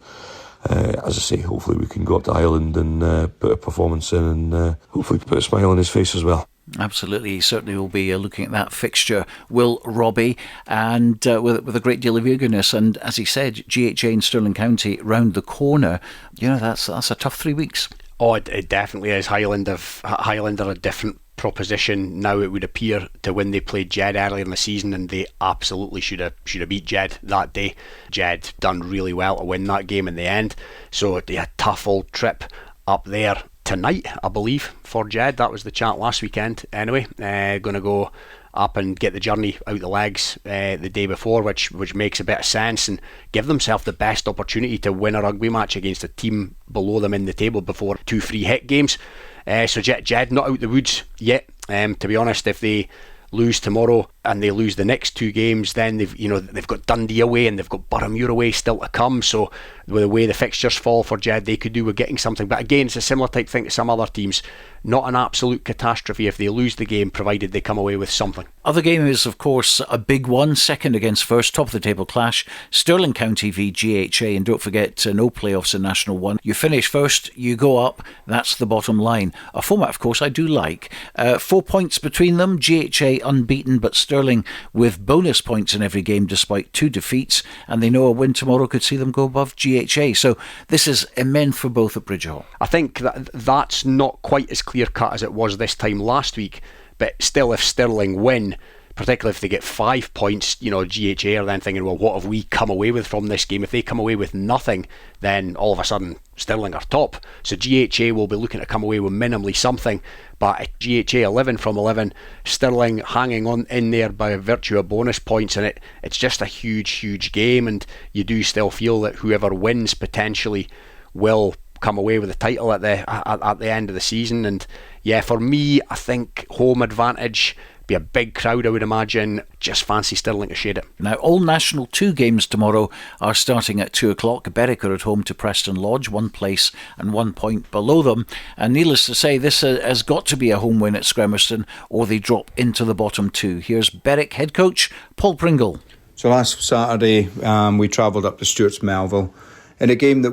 as I say, hopefully we can go up to Highland and put a performance in, and hopefully put a smile on his face as well. Absolutely, he certainly will be looking at that fixture, will Robbie, and with a great deal of eagerness. And as he said, GHA and Stirling County round the corner. That's a tough 3 weeks. Oh, it definitely is. Highland are a different proposition now, it would appear, to when they played Jed earlier in the season, and they absolutely should have beat Jed that day. Jed done really well to win that game in the end, so a tough old trip up there tonight, I believe, for Jed. That was the chat last weekend anyway. Going to go up and get the journey out the legs the day before, which makes a bit of sense, and give themselves the best opportunity to win a rugby match against a team below them in the table before 2 free hit games. So Jed not out the woods yet. To be honest, if they lose tomorrow and they lose the next 2 games, then they've got Dundee away and they've got Boroughmuir away still to come. So with the way the fixtures fall for Jed, they could do with getting something. But again, it's a similar type thing to some other teams. Not an absolute catastrophe if they lose the game, provided they come away with something. Other game is, of course, a big one. Second against first, top of the table clash. Stirling County v GHA, and don't forget, no playoffs in National 1. You finish first, you go up. That's the bottom line. A format, of course, I do like. 4 points between them. GHA unbeaten, but Stirling with bonus points in every game despite 2 defeats, and they know a win tomorrow could see them go above GHA. So this is immense for both at Bridge Hall. I think that's not quite as clear cut as it was this time last week, but still, if Stirling win, particularly if they get 5 points, GHA are then thinking, well, what have we come away with from this game? If they come away with nothing, then all of a sudden Stirling are top. So GHA will be looking to come away with minimally something, but GHA 11 from 11, Stirling hanging on in there by virtue of bonus points, and it's just a huge game, and you do still feel that whoever wins potentially will come away with the title at the end of the season. And yeah, for me, I think home advantage, be a big crowd, I would imagine. Just fancy Stirling to shade it. Now, all National 2 games tomorrow are starting at 2 o'clock. Berwick are at home to Preston Lodge, 1 place and 1 point below them. And needless to say, this has got to be a home win at Scremerston, or they drop into the bottom 2. Here's Berwick head coach Paul Pringle. So last Saturday, we travelled up to Stuart's Melville in a game that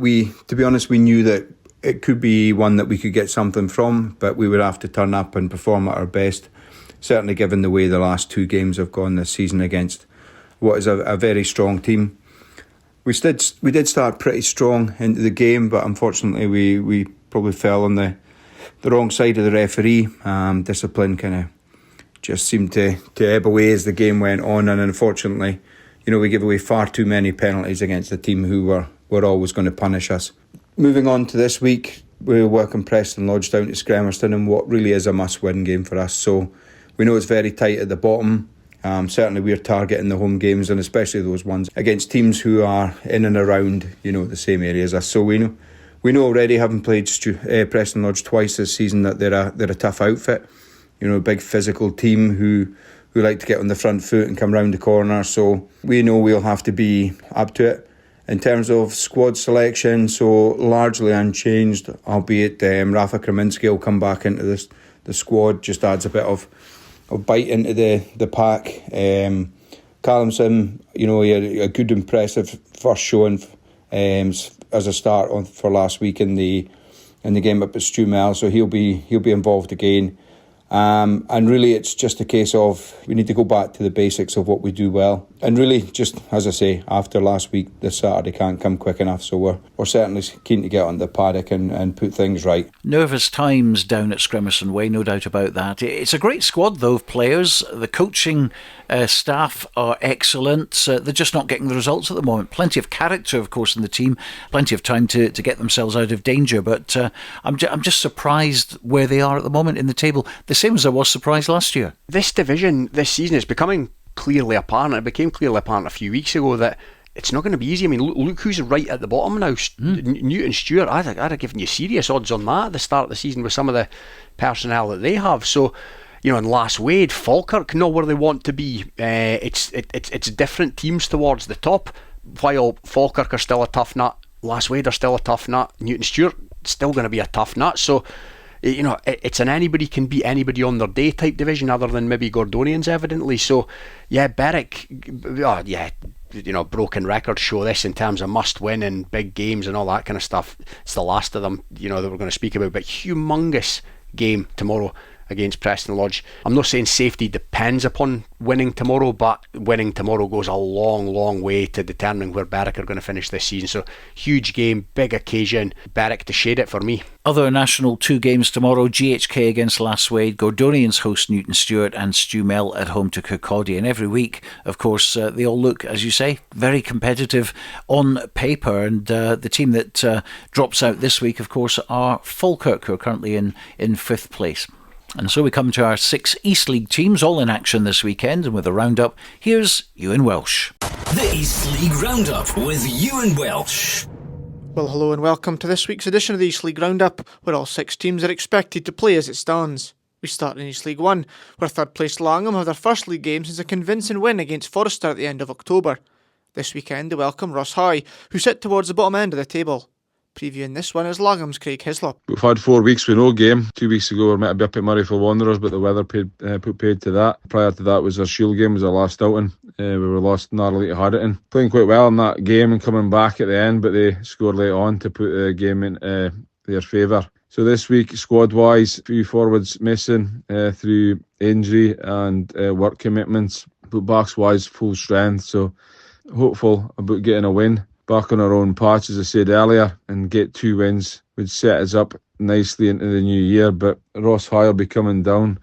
to be honest, we knew that it could be one that we could get something from, but we would have to turn up and perform at our best. Certainly given the way the last 2 games have gone this season against what is a very strong team. We did start pretty strong into the game, but unfortunately we probably fell on the the wrong side of the referee. Discipline kind of just seemed to ebb away as the game went on, and unfortunately, we gave away far too many penalties against a team who were always going to punish us. Moving on to this week, we'll welcome Preston Lodge down to Scremerston in what really is a must-win game for us. So we know it's very tight at the bottom. Certainly we're targeting the home games, and especially those ones against teams who are in and around the same area as us. So we know already, having played Preston Lodge twice this season, that they're a tough outfit. A big physical team who like to get on the front foot and come round the corner. So we know we'll have to be up to it. In terms of squad selection, so largely unchanged, albeit Rafa Kraminski will come back into the squad, just adds a bit of bite into the pack. Callumson, he had a good, impressive first showing as a start for last week in the game up at Stuart, so he'll be involved again. And really it's just a case of we need to go back to the basics of what we do well, and really just, as I say, after last week, this Saturday can't come quick enough, so we're certainly keen to get on the paddock and put things right. Nervous times down at Scremerston Way, no doubt about that. It's a great squad though of players. The coaching staff are excellent. They're just not getting the results at the moment. Plenty of character, of course, in the team, plenty of time to get themselves out of danger, but I'm just surprised where they are at the moment in the table. The same as I was surprised last year. This division this season is becoming clearly apparent. It became clearly apparent a few weeks ago that it's not going to be easy. I mean, look who's right at the bottom now. Newton Stuart, I'd have given you serious odds on that at the start of the season with some of the personnel that they have. So, and Lass Wade, Falkirk, not where they want to be. It's different teams towards the top. While Falkirk are still a tough nut, Lass Wade are still a tough nut, Newton Stuart still going to be a tough nut. So, it's an anybody can beat anybody on their day type division, other than maybe Gordonians, evidently. So, Berwick, broken records show this in terms of must win and big games and all that kind of stuff. It's the last of them, that we're going to speak about, but humongous game tomorrow against Preston Lodge. I'm not saying safety depends upon winning tomorrow, but winning tomorrow goes a long, long way to determining where Berwick are going to finish this season. So huge game, big occasion. Berwick to shade it for me. Other National 2 games tomorrow: GHK against Lass Wade, Gordonians host Newton Stuart, and Stewmel at home to Kirkcaldy. And every week, of course, they all look, as you say, very competitive on paper. And the team that drops out this week, of course, are Falkirk, who are currently in 5th place. And so we come to our 6 East League teams, all in action this weekend. And with a roundup, here's Euan Welsh. The East League Roundup with Euan Welsh. Well, hello and welcome to this week's edition of the East League Roundup, where all 6 teams are expected to play as it stands. We start in East League 1, where third-place Langham have their first league game since a convincing win against Forester at the end of October. This weekend they welcome Ross High, who sit towards the bottom end of the table. Previewing this one is Langham's Craig Hislop. We've had 4 weeks with no game. 2 weeks ago we were meant to be up at Murray for Wanderers, but the weather put paid to that. Prior to that was our Shield game, was our last outing. We were lost narrowly to Harrington. Playing quite well in that game and coming back at the end, but they scored late on to put the game in their favour. So this week, squad-wise, 3 forwards missing through injury and work commitments. But backs-wise, full strength, so hopeful about getting a win. Back on our own patch, as I said earlier, and get 2 wins would set us up nicely into the new year. But Ross High will be coming down,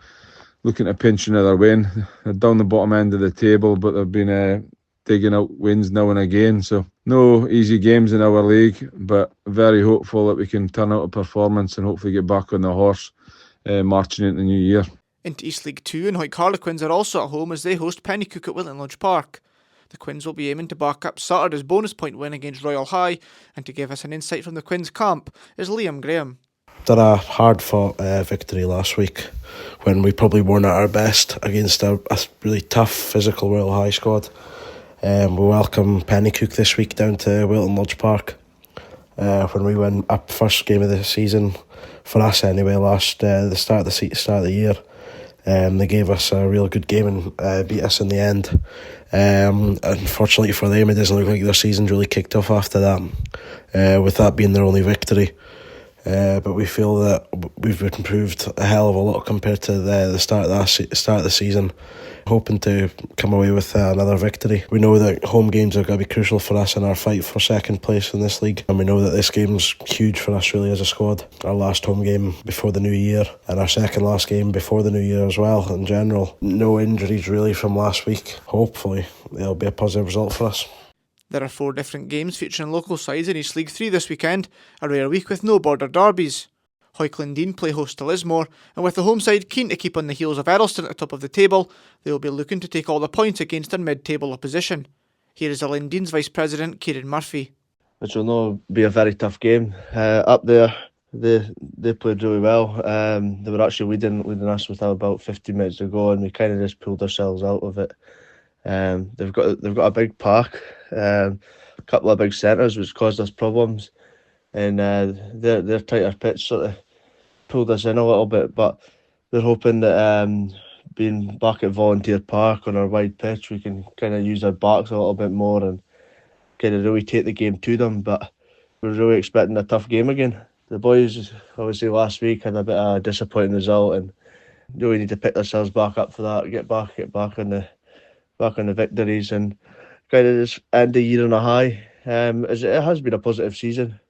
looking to pinch another win. They're down the bottom end of the table, but they've been digging out wins now and again. So no easy games in our league, but very hopeful that we can turn out a performance and hopefully get back on the horse marching into the new year. Into East League 2, and Hoyk Harlequins are also at home as they host Pennycook at Wilton Lodge Park. The Quins will be aiming to back up Saturday's bonus point win against Royal High, and to give us an insight from the Quins camp is Liam Graeme. Did a hard-fought victory last week when we probably weren't at our best against a really tough physical Royal High squad. We welcome Pennycook this week down to Wilton Lodge Park when we went up first game of the season for us anyway. The start of the year. They gave us a real good game and beat us in the end. Unfortunately for them, it doesn't look like their season's really kicked off after that, with that being their only victory. But we feel that we've improved a hell of a lot compared to the start of the season. hoping to come away with another victory. We know that home games are going to be crucial for us in our fight for second place in this league, and we know that this game's huge for us really as a squad. Our last home game before the new year and our second last game before the new year as well. In general, no injuries really from last week. Hopefully it'll be a positive result for us. There are 4 different games featuring local sides in East League 3 this weekend, a rare week with no border derbies. Hawick play host to Lismore, and with the home side keen to keep on the heels of Eddleston at the top of the table, they will be looking to take all the points against their mid-table opposition. Here is the Lindeans Vice President Kieran Murphy. Which will not be a very tough game. Up there, they played really well. They were actually leading us with about 15 minutes to go, and we kind of just pulled ourselves out of it. They've got a big park, a couple of big centres which caused us problems, and their tighter pitch sort of pulled us in a little bit. But they're hoping that being back at Volunteer Park on our wide pitch, we can kind of use our backs a little bit more and kind of really take the game to them. But we're really expecting a tough game again. The boys, obviously last week, had a bit of a disappointing result, and really need to pick themselves back up for that. Get back on the victories, and kind of just end the year on a high. As it has been a positive season.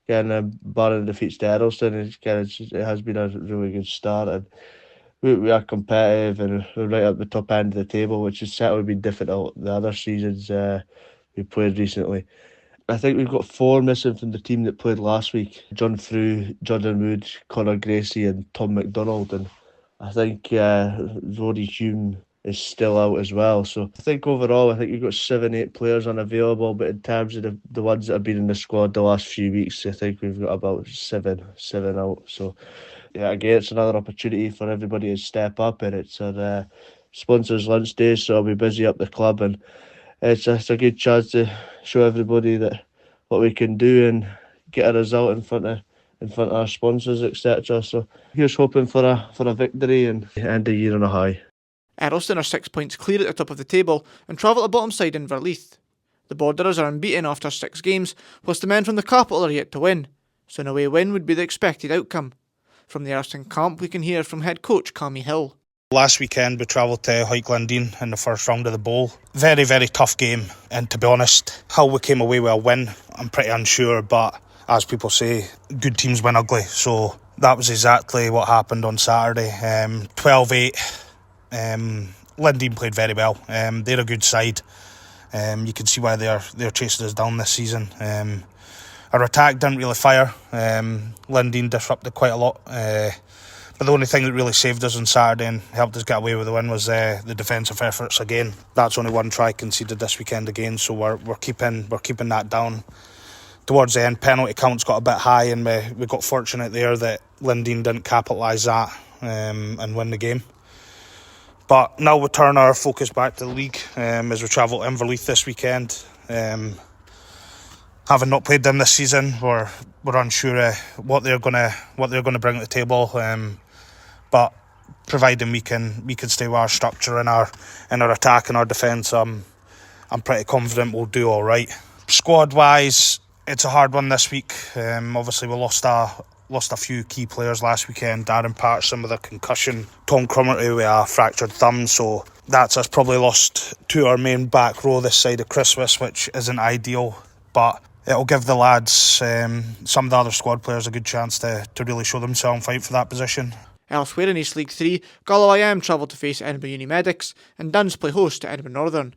Again, barring defeats to Eddleston, it has been a really good start, and we are competitive and we're right at the top end of the table, which has certainly been difficult the other seasons we played recently. I think we've got 4 missing from the team that played last week: John Frew, Jordan Wood, Conor Gracie and Tom McDonald, and I think Roddy Hume is still out as well. So I think overall, we've got 7-8 players unavailable, but in terms of the ones that have been in the squad the last few weeks, I think we've got about seven out. So yeah, again, it's another opportunity for everybody to step up, and it's our sponsors' lunch day, so I'll be busy up the club, and it's a good chance to show everybody that what we can do and get a result in front of our sponsors, etc. So here's hoping for a victory and end the year on a high. Eddleston are 6 points clear at the top of the table and travel to bottom side Inverleith. The Borderers are unbeaten after 6 games, whilst the men from the capital are yet to win, so an away win would be the expected outcome. From the Arston camp, we can hear from head coach Cammy Hill. Last weekend we travelled to Hawick in the first round of the Bowl. Very, very tough game, and to be honest, how we came away with a win, I'm pretty unsure, but as people say, good teams win ugly, so that was exactly what happened on Saturday. 12-8. Lindean played very well. They're a good side. You can see why they're chasing us down this season. Our attack didn't really fire. Lindean disrupted quite a lot. But the only thing that really saved us on Saturday and helped us get away with the win was the defensive efforts again. That's only 1 try conceded this weekend again, so we're keeping that down. Towards the end, penalty counts got a bit high, and we got fortunate there that Lindean didn't capitalise that and win the game. But now we turn our focus back to the league as we travel to Inverleith this weekend. Having not played them this season, we're unsure what they're gonna bring to the table. But providing we can stay with our structure in our attack and our defence, I'm pretty confident we'll do all right. Squad wise, it's a hard one this week. Obviously we lost a few key players last weekend. Darren Paterson with a concussion, Tom Cromarty with a fractured thumb, so that's us probably lost to our main back row this side of Christmas, which isn't ideal, but it'll give the lads, some of the other squad players, a good chance to really show themselves and fight for that position. Elsewhere in East League 3, Gala IM travel to face Edinburgh Uni Medics, and Duns play host to Edinburgh Northern.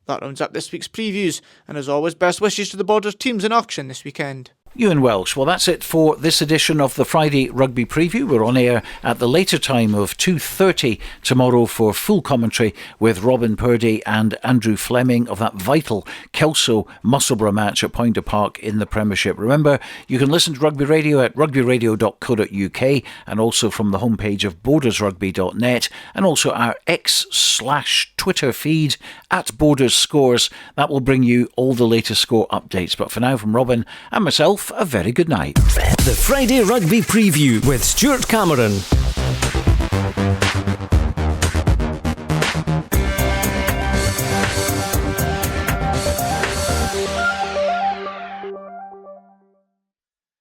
That rounds up this week's previews, and as always, best wishes to the Borders teams in action this weekend. Euan Welsh. Well, that's it for this edition of the Friday Rugby Preview. We're on air at the later time of 2:30 tomorrow for full commentary with Robin Purdy and Andrew Fleming of that vital Kelso Musselburgh match at Poynter Park in the Premiership. Remember, you can listen to Rugby Radio at rugbyradio.co.uk and also from the homepage of bordersrugby.net, and also our X/Twitter feed at Borders Scores. That will bring you all the latest score updates. But for now, from Robin and myself, a very good night. The Friday Rugby Preview with Stuart Cameron.